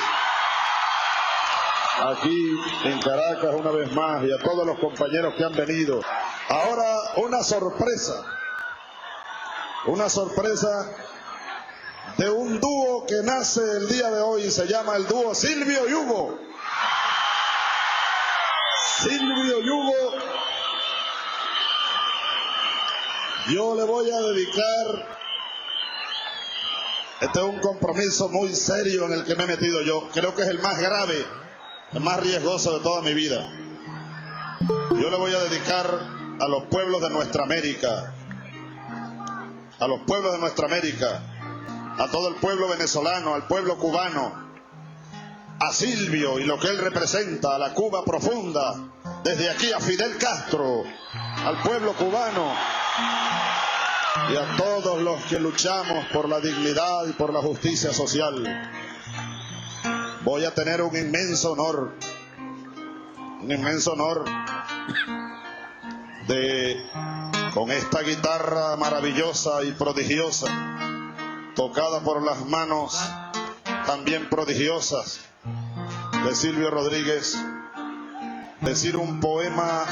aquí en Caracas una vez más, y a todos los compañeros que han venido. Ahora una sorpresa de un dúo que nace el día de hoy, se llama el dúo Silvio y Hugo. Silvio y Hugo, yo le voy a dedicar, este es un compromiso muy serio en el que me he metido yo, creo que es el más grave, el más riesgoso de toda mi vida. Yo le voy a dedicar a los pueblos de nuestra América, a los pueblos de nuestra América, a todo el pueblo venezolano, al pueblo cubano, a Silvio y lo que él representa, a la Cuba profunda, desde aquí a Fidel Castro, al pueblo cubano y a todos los que luchamos por la dignidad y por la justicia social. Voy a tener un inmenso honor de, con esta guitarra maravillosa y prodigiosa, tocada por las manos también prodigiosas de Silvio Rodríguez, decir un poema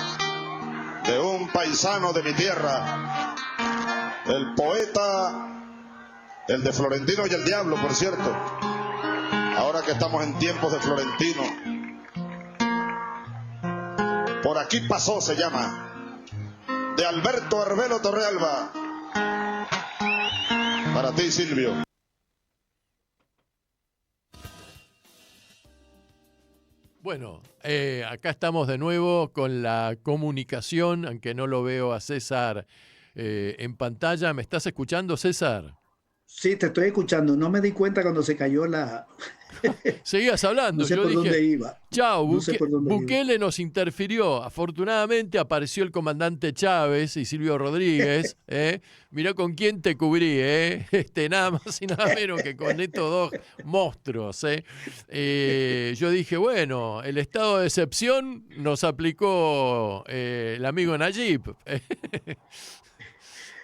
de un paisano de mi tierra, el poeta, el de Florentino y el Diablo, por cierto, ahora que estamos en tiempos de Florentino. Por aquí pasó, se llama, de Alberto Arbelo Torrealba. Para ti, Silvio. Bueno, acá estamos de nuevo con la comunicación, aunque no lo veo a César en pantalla. ¿Me estás escuchando, César? Sí, te estoy escuchando. No me di cuenta cuando se cayó la... Seguías hablando. No sé yo por dije, dónde iba. Chao, No sé por dónde Bukele nos interfirió. Afortunadamente apareció el comandante Chávez y Silvio Rodríguez. Mirá con quién te cubrí, nada más y nada menos que con estos dos monstruos. Yo dije, bueno, el estado de excepción nos aplicó el amigo Nayib.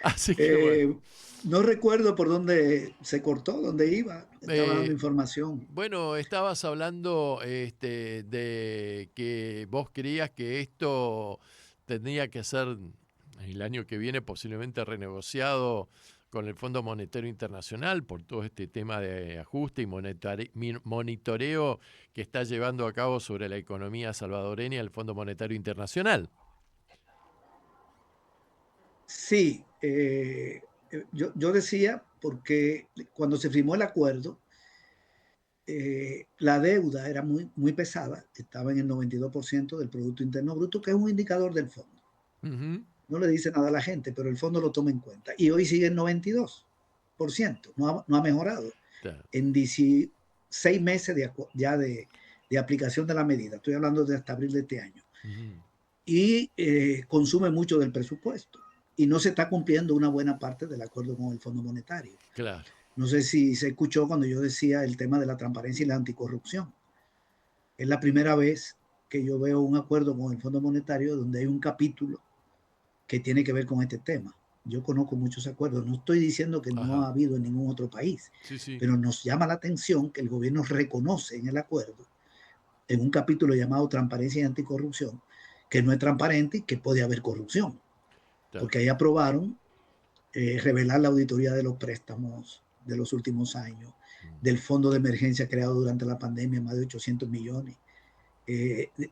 Así que bueno. No recuerdo por dónde se cortó, dónde iba. Estaba dando información. Bueno, estabas hablando de que vos creías que esto tendría que ser el año que viene posiblemente renegociado con el Fondo Monetario Internacional por todo este tema de ajuste y monitoreo que está llevando a cabo sobre la economía salvadoreña el Fondo Monetario Internacional. Sí, yo decía, porque cuando se firmó el acuerdo, la deuda era muy pesada, estaba en el 92% del Producto Interno Bruto, que es un indicador del fondo. No le dice nada a la gente, pero el fondo lo toma en cuenta. Y hoy sigue en 92%, no ha mejorado. Claro. En 16 meses ya de aplicación de la medida, estoy hablando de hasta abril de este año. Y consume mucho del presupuesto. Y no se está cumpliendo una buena parte del acuerdo con el Fondo Monetario. Claro. No sé si se escuchó cuando yo decía el tema de la transparencia y la anticorrupción. Es la primera vez que yo veo un acuerdo con el Fondo Monetario donde hay un capítulo que tiene que ver con este tema. Yo conozco muchos acuerdos. No estoy diciendo que no ha habido en ningún otro país, pero nos llama la atención que el gobierno reconoce en el acuerdo, en un capítulo llamado Transparencia y Anticorrupción, que no es transparente y que puede haber corrupción. Porque ahí aprobaron revelar la auditoría de los préstamos de los últimos años, del fondo de emergencia creado durante la pandemia, más de 800 millones,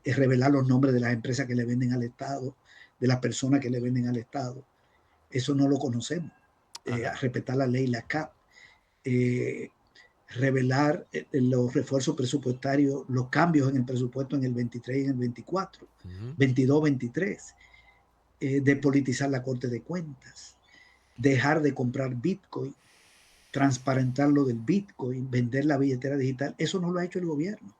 revelar los nombres de las empresas que le venden al Estado, de las personas que le venden al Estado. Eso no lo conocemos. Respetar la ley, la CAP, revelar los refuerzos presupuestarios, los cambios en el presupuesto en el 23 y en el 24, 22-23. Despolitizar la Corte de Cuentas, dejar de comprar Bitcoin, transparentar lo del Bitcoin, vender la billetera digital. Eso no lo ha hecho el gobierno.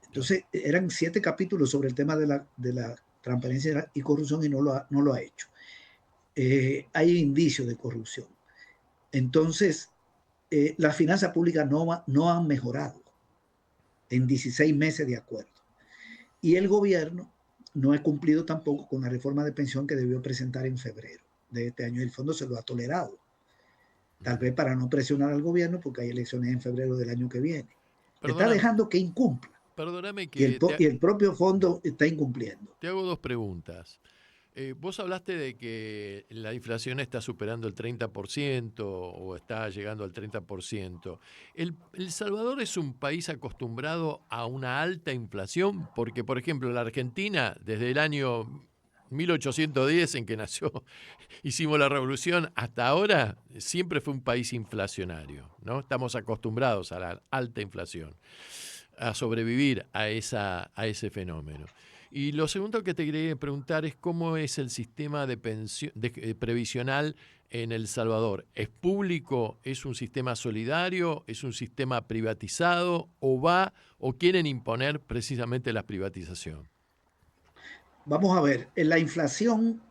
Entonces, eran 7 capítulos sobre el tema de la transparencia y corrupción y no lo ha hecho. Hay indicios de corrupción. Entonces, las finanzas públicas no han mejorado en 16 meses de acuerdo. Y el gobierno no ha cumplido tampoco con la reforma de pensión que debió presentar en febrero de este año. El fondo se lo ha tolerado. Tal vez para no presionar al gobierno, porque hay elecciones en febrero del año que viene. Está dejando que incumpla. Perdóname que... Y el propio fondo está incumpliendo. Te hago 2 preguntas. Vos hablaste de que la inflación está superando el 30% o está llegando al 30%. ¿El Salvador es un país acostumbrado a una alta inflación? Porque, por ejemplo, la Argentina, desde el año 1810 en que hicimos la revolución, hasta ahora siempre fue un país inflacionario, ¿no? Estamos acostumbrados a la alta inflación, a sobrevivir a ese fenómeno. Y lo segundo que te quería preguntar es cómo es el sistema de previsional en El Salvador. ¿Es público? ¿Es un sistema solidario? ¿Es un sistema privatizado? ¿O quieren imponer precisamente la privatización? Vamos a ver, en la inflación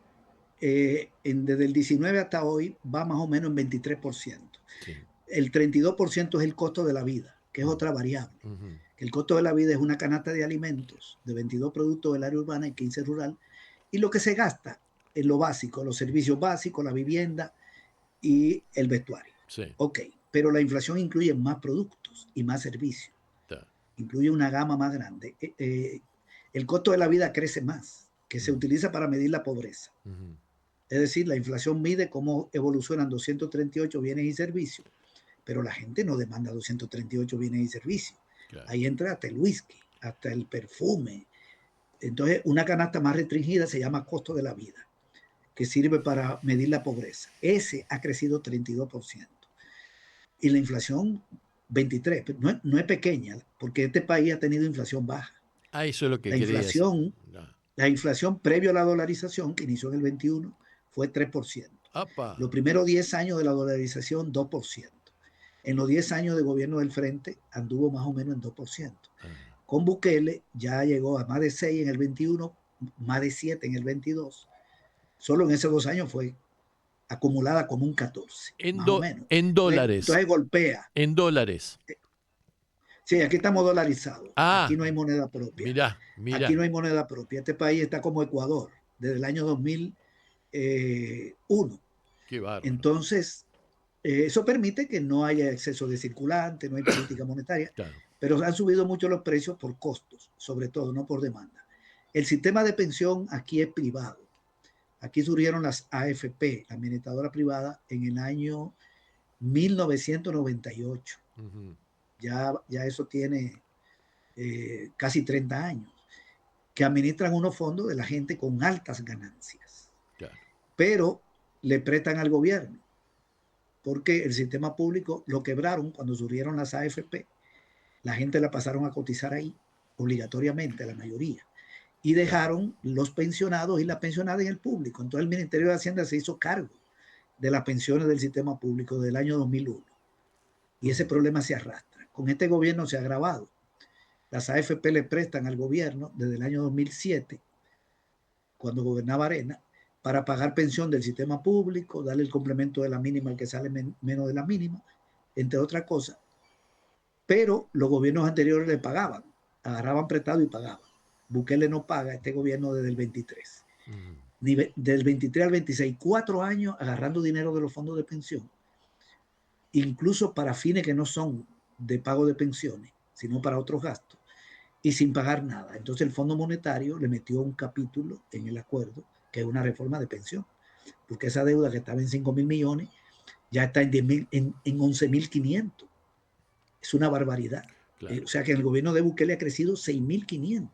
desde el 19 hasta hoy va más o menos en 23%. Sí. El 32% es el costo de la vida, que es otra variable. El costo de la vida es una canasta de alimentos de 22 productos del área urbana y 15 rural, y lo que se gasta en lo básico, los servicios básicos, la vivienda y el vestuario. Sí. Ok, pero la inflación incluye más productos y más servicios. Incluye una gama más grande. El costo de la vida crece más, que se utiliza para medir la pobreza. Es decir, la inflación mide cómo evolucionan 238 bienes y servicios, pero la gente no demanda 238 bienes y servicios. Claro. Ahí entra hasta el whisky, hasta el perfume. Entonces, una canasta más restringida se llama costo de la vida. que sirve para medir la pobreza. Ese ha crecido 32%. Y la inflación 23%. No es pequeña, porque este país ha tenido inflación baja. Eso es lo que la quería inflación, decir. La inflación previo a la dolarización, que inició en el 21, fue 3%. ¡Apa! Los primeros 10 años de la dolarización, 2%. En los 10 años de gobierno del Frente, anduvo más o menos en 2%. Con Bukele ya llegó a más de 6 en el 21, más de 7 en el 22. Solo en esos 2 años fue acumulada como un 14, más o menos. En dólares. Entonces golpea. En dólares. Sí, aquí estamos dolarizados. Aquí no hay moneda propia. Mira. Aquí no hay moneda propia. Este país está como Ecuador, desde el año 2001. Qué bárbaro. Entonces, eso permite que no haya exceso de circulante, no hay política monetaria, pero han subido mucho los precios por costos, sobre todo, no por demanda. El sistema de pensión aquí es privado. Aquí surgieron las AFP, la administradora privada, en el año 1998. Ya eso tiene casi 30 años, que administran unos fondos de la gente con altas ganancias. Pero le prestan al gobierno, porque el sistema público lo quebraron cuando surgieron las AFP. La gente la pasaron a cotizar ahí, obligatoriamente, la mayoría. Y dejaron los pensionados y las pensionadas en el público. Entonces el Ministerio de Hacienda se hizo cargo de las pensiones del sistema público del año 2001. Y ese problema se arrastra. Con este gobierno se ha agravado. Las AFP le prestan al gobierno desde el año 2007, cuando gobernaba Arena, para pagar pensión del sistema público, darle el complemento de la mínima al que sale menos de la mínima, entre otras cosas. Pero los gobiernos anteriores le pagaban, agarraban prestado y pagaban. Bukele no paga, este gobierno desde el 23. Del 23 al 26, 4 años agarrando dinero de los fondos de pensión, incluso para fines que no son de pago de pensiones, sino para otros gastos, y sin pagar nada. Entonces el Fondo Monetario le metió un capítulo en el acuerdo, que es una reforma de pensión, porque esa deuda que estaba en 5.000 millones ya está en 11.500. Es una barbaridad. O sea que el gobierno de Bukele ha crecido 6.500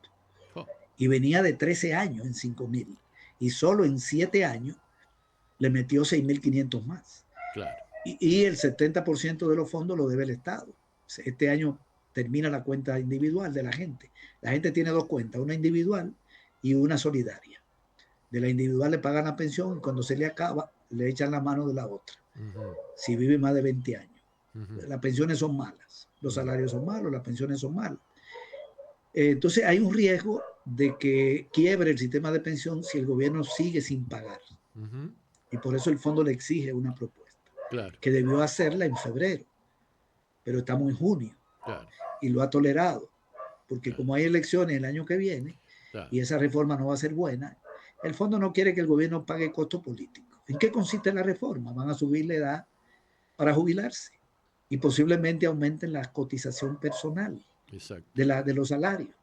y venía de 13 años en 5.000, y solo en 7 años le metió 6.500 más. Y el 70% de los fondos lo debe el Estado. Este año termina la cuenta individual de la gente. La gente tiene 2 cuentas, una individual y una solidaria. De la individual le pagan la pensión y cuando se le acaba le echan la mano de la otra. Si vive más de 20 años. Las pensiones son malas, los salarios son malos, las pensiones son malas. Entonces hay un riesgo de que quiebre el sistema de pensión si el gobierno sigue sin pagar. Y por eso el fondo le exige una propuesta, que debió hacerla en febrero, pero estamos en junio y lo ha tolerado, porque como hay elecciones el año que viene y esa reforma no va a ser buena, el fondo no quiere que el gobierno pague costo político. ¿En qué consiste la reforma? Van a subir la edad para jubilarse y posiblemente aumenten la cotización personal de los salarios.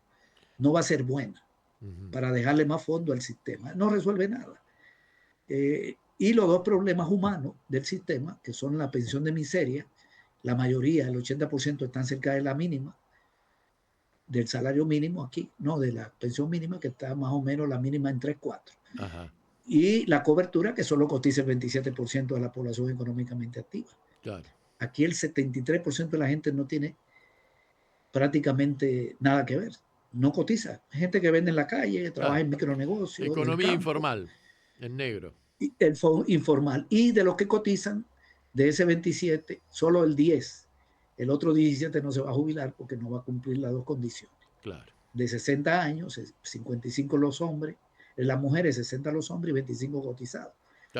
No va a ser buena para dejarle más fondo al sistema. No resuelve nada. Y los 2 problemas humanos del sistema, que son la pensión de miseria, la mayoría, el 80% están cerca de la mínima, del salario mínimo aquí, no, de la pensión mínima, que está más o menos la mínima en 3.4. Y la cobertura, que solo cotiza el 27% de la población económicamente activa. Aquí el 73% de la gente no tiene prácticamente nada que ver. No cotiza. Hay gente que vende en la calle, trabaja en micronegocios. Economía informal, en negro. El fondo informal. Y de los que cotizan, de ese 27, solo el 10. El otro 17 no se va a jubilar porque no va a cumplir las 2 condiciones. De 60 años, 55 los hombres, las mujeres 60 los hombres y 25 cotizados.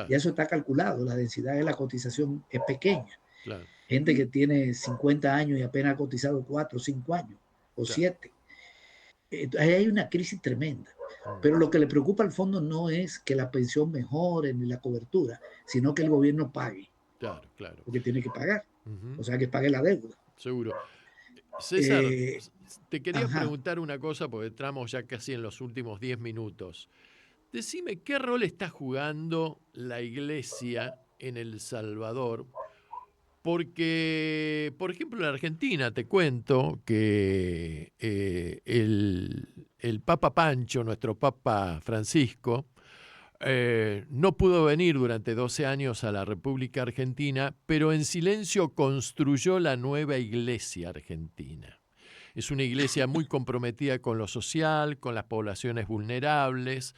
Y eso está calculado. La densidad de la cotización es pequeña. Gente que tiene 50 años y apenas ha cotizado 4 o 5 años o 7. Ahí hay una crisis tremenda. Pero lo que le preocupa al fondo no es que la pensión mejore ni la cobertura, sino que el gobierno pague. Porque tiene que pagar. O sea, que pague la deuda. Seguro. César, te quería preguntar una cosa, porque entramos ya casi en los últimos 10 minutos. Decime, ¿qué rol está jugando la Iglesia en El Salvador? Porque, por ejemplo, en Argentina te cuento que el Papa Pancho, nuestro Papa Francisco, no pudo venir durante 12 años a la República Argentina, pero en silencio construyó la nueva iglesia argentina. Es una iglesia muy comprometida con lo social, con las poblaciones vulnerables,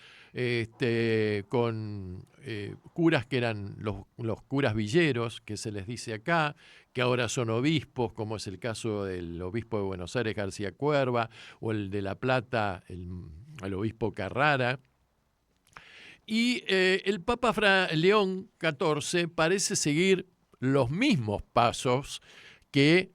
con curas que eran los curas villeros, que se les dice acá, que ahora son obispos, como es el caso del obispo de Buenos Aires, García Cuerva, o el de La Plata, el obispo Carrara. Y el Papa León XIV parece seguir los mismos pasos que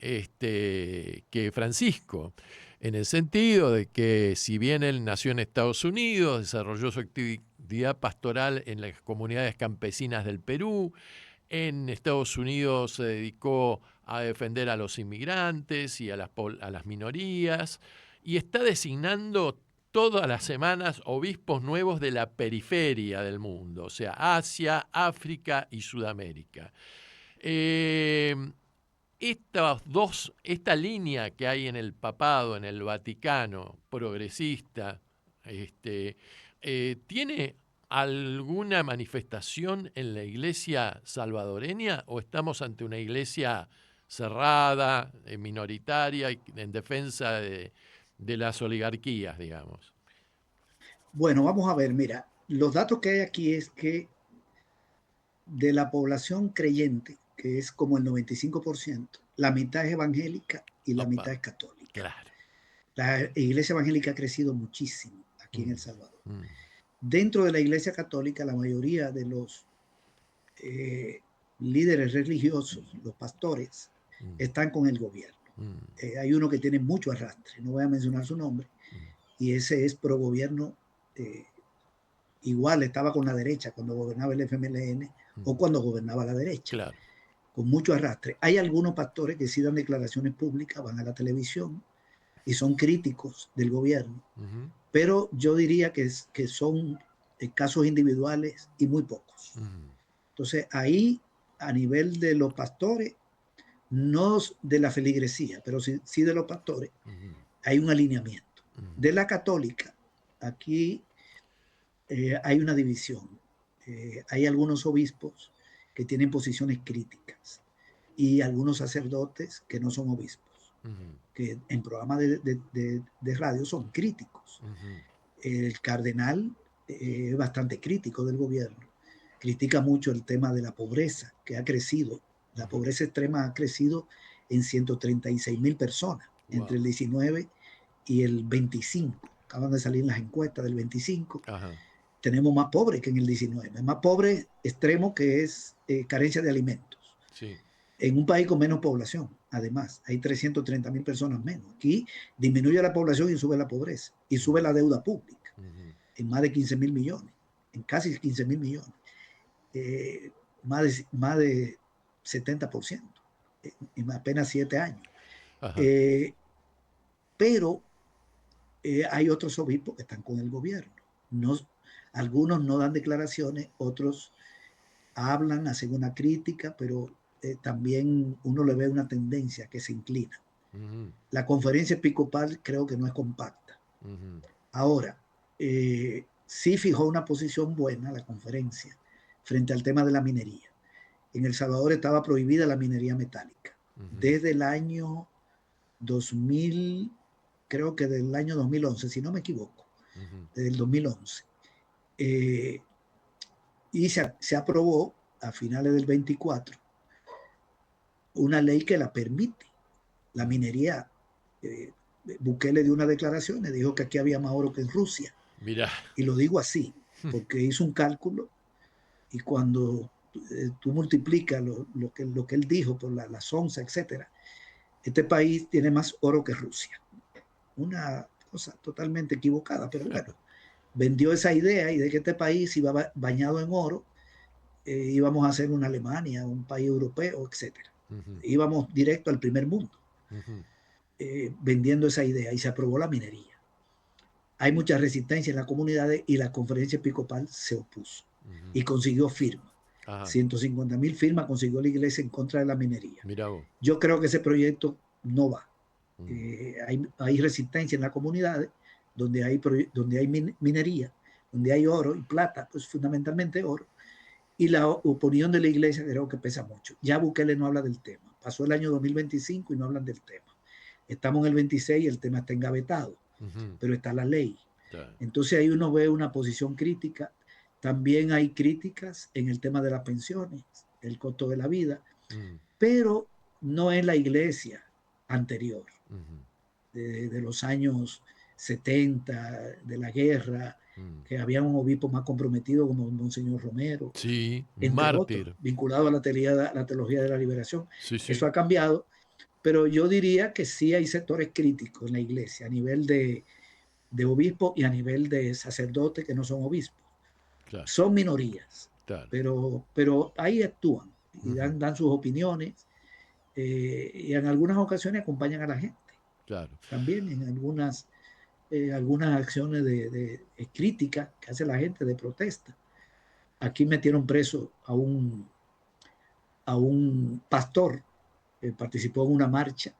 Francisco, en el sentido de que si bien él nació en Estados Unidos, desarrolló su actividad pastoral en las comunidades campesinas del Perú, en Estados Unidos se dedicó a defender a los inmigrantes y a las minorías, y está designando todas las semanas obispos nuevos de la periferia del mundo, o sea, Asia, África y Sudamérica. Esta línea que hay en el papado, en el Vaticano, progresista, ¿tiene alguna manifestación en la iglesia salvadoreña o estamos ante una iglesia cerrada, minoritaria, en defensa de las oligarquías, digamos? Bueno, vamos a ver, mira, los datos que hay aquí es que de la población creyente, que es como el 95%, la mitad es evangélica y la mitad es católica. Claro. La iglesia evangélica ha crecido muchísimo aquí en El Salvador. Dentro de la iglesia católica, la mayoría de los líderes religiosos, los pastores, están con el gobierno. Hay uno que tiene mucho arrastre, no voy a mencionar su nombre, y ese es pro gobierno. Igual estaba con la derecha cuando gobernaba el FMLN o cuando gobernaba la derecha. Claro. Con mucho arrastre. Hay algunos pastores que sí dan declaraciones públicas, van a la televisión y son críticos del gobierno, pero yo diría que son casos individuales y muy pocos. Entonces ahí, a nivel de los pastores, no de la feligresía, pero sí de los pastores, hay un alineamiento. De la católica, aquí hay una división. Hay algunos obispos que tienen posiciones críticas y algunos sacerdotes que no son obispos, que en programas de radio son críticos. El cardenal es bastante crítico del gobierno, critica mucho el tema de la pobreza, que ha crecido. La pobreza extrema ha crecido en 136,000 personas entre el 19 y el 25. Acaban de salir las encuestas del 25. Tenemos más pobres que en el 19. Más pobre extremo, que es carencia de alimentos. Sí. En un país con menos población, además, hay 330,000 personas menos. Aquí disminuye la población y sube la pobreza. Y sube la deuda pública en más de 15,000 millones. En casi 15,000 millones. Más de 70% en apenas 7 años. Pero hay otros obispos que están con el gobierno. Algunos no dan declaraciones, otros hablan, hacen una crítica, pero también uno le ve una tendencia que se inclina. La conferencia episcopal creo que no es compacta. Ahora, sí fijó una posición buena la conferencia frente al tema de la minería. En El Salvador estaba prohibida la minería metálica. Desde el año 2000, creo que del año 2011, si no me equivoco, desde el 2011. Y se aprobó a finales del 24 una ley que la permite. La minería, Bukele dio unas declaraciones, dijo que aquí había más oro que en Rusia. Mirá. Y lo digo así, porque hizo un cálculo y cuando tú multiplicas lo que él dijo por las onzas, etcétera, este país tiene más oro que Rusia. Una cosa totalmente equivocada, pero bueno, vendió esa idea y de que este país iba bañado en oro, íbamos a ser una Alemania, un país europeo, etcétera. Íbamos directo al primer mundo, vendiendo esa idea, y se aprobó la minería. Hay mucha resistencia en las comunidades y la conferencia episcopal se opuso y consiguió firmas. 150,000 firmas consiguió la iglesia en contra de la minería. Yo creo que ese proyecto no va. Hay resistencia en las comunidades donde hay minería, donde hay oro y plata, pues fundamentalmente oro, y la opinión de la iglesia creo que pesa mucho. Ya Bukele no habla del tema. Pasó el año 2025 y no hablan del tema. Estamos en el 26 y el tema está engavetado, pero está la ley. Entonces ahí uno ve una posición crítica. También hay críticas en el tema de las pensiones, el costo de la vida, pero no en la iglesia anterior, de los años 70, de la guerra, que había un obispo más comprometido como Monseñor Romero. Sí, mártir. Otros, vinculado a la teología de la liberación. Sí. Eso ha cambiado, pero yo diría que sí hay sectores críticos en la iglesia, a nivel de obispos y a nivel de sacerdotes que no son obispos. Claro. Son minorías, claro. pero ahí actúan y dan sus opiniones y en algunas ocasiones acompañan a la gente. Claro. También en algunas acciones de crítica que hace la gente de protesta. Aquí metieron preso a un pastor que participó en una marcha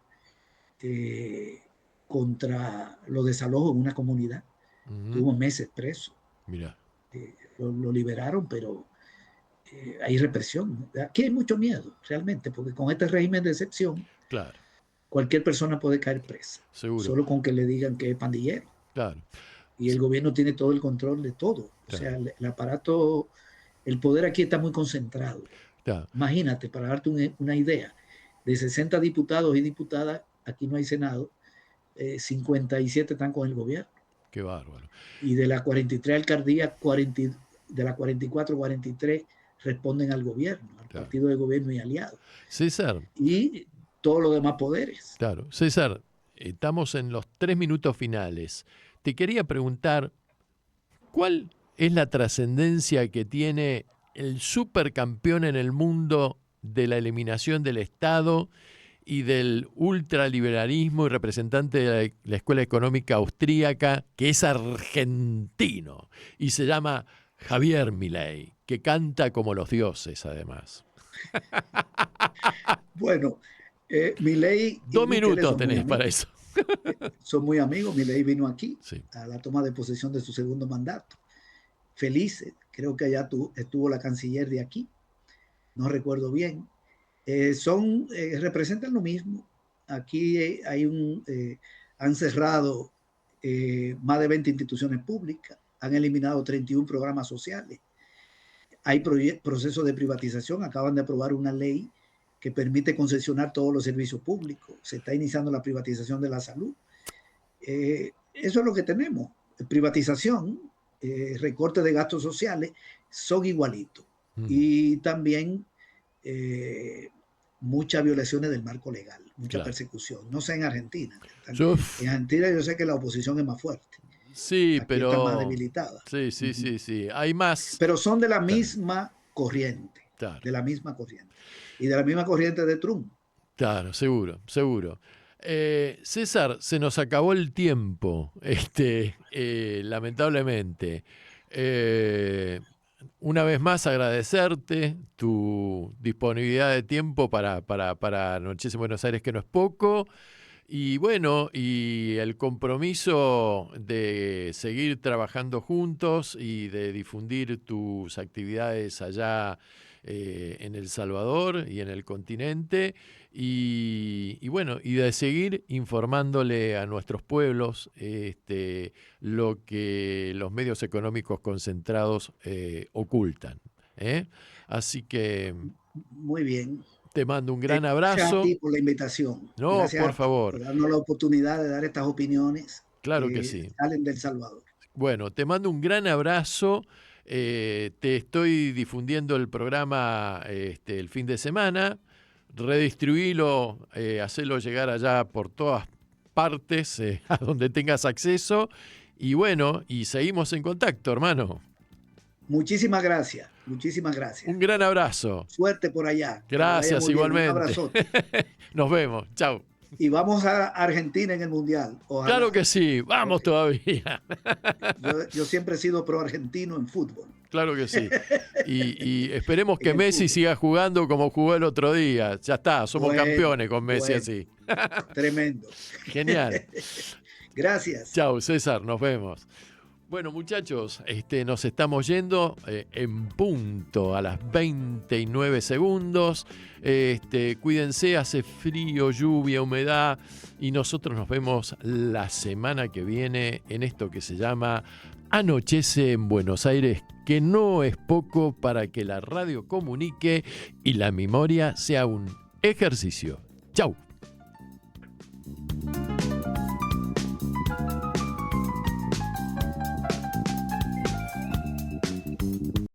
contra los desalojos en una comunidad. Tuvo meses preso. Mira. Lo liberaron, pero hay represión. Aquí hay mucho miedo, realmente, porque con este régimen de excepción, claro, cualquier persona puede caer presa. Seguro. Solo con que le digan que es pandillero. Claro. Y el gobierno tiene todo el control de todo. Claro. O sea, el aparato, el poder aquí está muy concentrado. Claro. Imagínate, para darte una idea, de 60 diputados y diputadas, aquí no hay Senado, 57 están con el gobierno. Qué bárbaro. Y de las 43 alcaldías, de las 44, 43 responden al gobierno, al partido de gobierno y aliados. César. Y todos los demás poderes. Claro. César, estamos en los 3 minutos finales. Te quería preguntar, ¿cuál es la trascendencia que tiene el supercampeón en el mundo de la eliminación del Estado y del ultraliberalismo y representante de la Escuela Económica Austríaca, que es argentino y se llama Javier Milei, que canta como los dioses, además? Bueno, Milei... 2 minutos tenés para eso. Son muy amigos. Milei vino aquí a la toma de posesión de su segundo mandato. Felices. Creo que allá estuvo la canciller de aquí. No recuerdo bien. Representan lo mismo. Aquí han cerrado más de 20 instituciones públicas, han eliminado 31 programas sociales, hay procesos de privatización, acaban de aprobar una ley que permite concesionar todos los servicios públicos, se está iniciando la privatización de la salud. Eso es lo que tenemos, privatización, recorte de gastos sociales, son igualitos. Y también muchas violaciones del marco legal, mucha persecución. No sé en Argentina. En Argentina yo sé que la oposición es más fuerte. Sí, aquí pero... está más debilitada. Sí. Hay más... Pero son de la misma corriente. Claro. De la misma corriente. Y de la misma corriente de Trump. Claro, seguro. César, se nos acabó el tiempo, lamentablemente. Una vez más agradecerte tu disponibilidad de tiempo para Noches en Buenos Aires, que no es poco, y bueno, y el compromiso de seguir trabajando juntos y de difundir tus actividades allá en El Salvador y en el continente, y bueno, y de seguir informándole a nuestros pueblos lo que los medios económicos concentrados ocultan. Así que... Muy bien. Te mando un gran abrazo. Gracias a ti por la invitación. No, gracias por favor. Por darnos la oportunidad de dar estas opiniones. Claro que sí. Salen de El Salvador. Bueno, te mando un gran abrazo. Te estoy difundiendo el programa el fin de semana. Redistribuílo, hacelo llegar allá por todas partes, a donde tengas acceso. Y bueno, y seguimos en contacto, hermano. Muchísimas gracias. Muchísimas gracias. Un gran abrazo. Suerte por allá. Gracias, igualmente. Un abrazote. Nos vemos. Chao. Y vamos a Argentina en el Mundial. Ojalá. Claro que sí. Vamos todavía. Yo siempre he sido pro argentino en fútbol. Claro que sí. Y esperemos que Messi siga jugando como jugó el otro día. Ya está, somos campeones con Messi así. Tremendo. Genial. Gracias. Chao, César. Nos vemos. Bueno, muchachos, nos estamos yendo en punto a las 29 segundos. Cuídense, hace frío, lluvia, humedad, y nosotros nos vemos la semana que viene en esto que se llama Anochece en Buenos Aires, que no es poco para que la radio comunique y la memoria sea un ejercicio. Chau.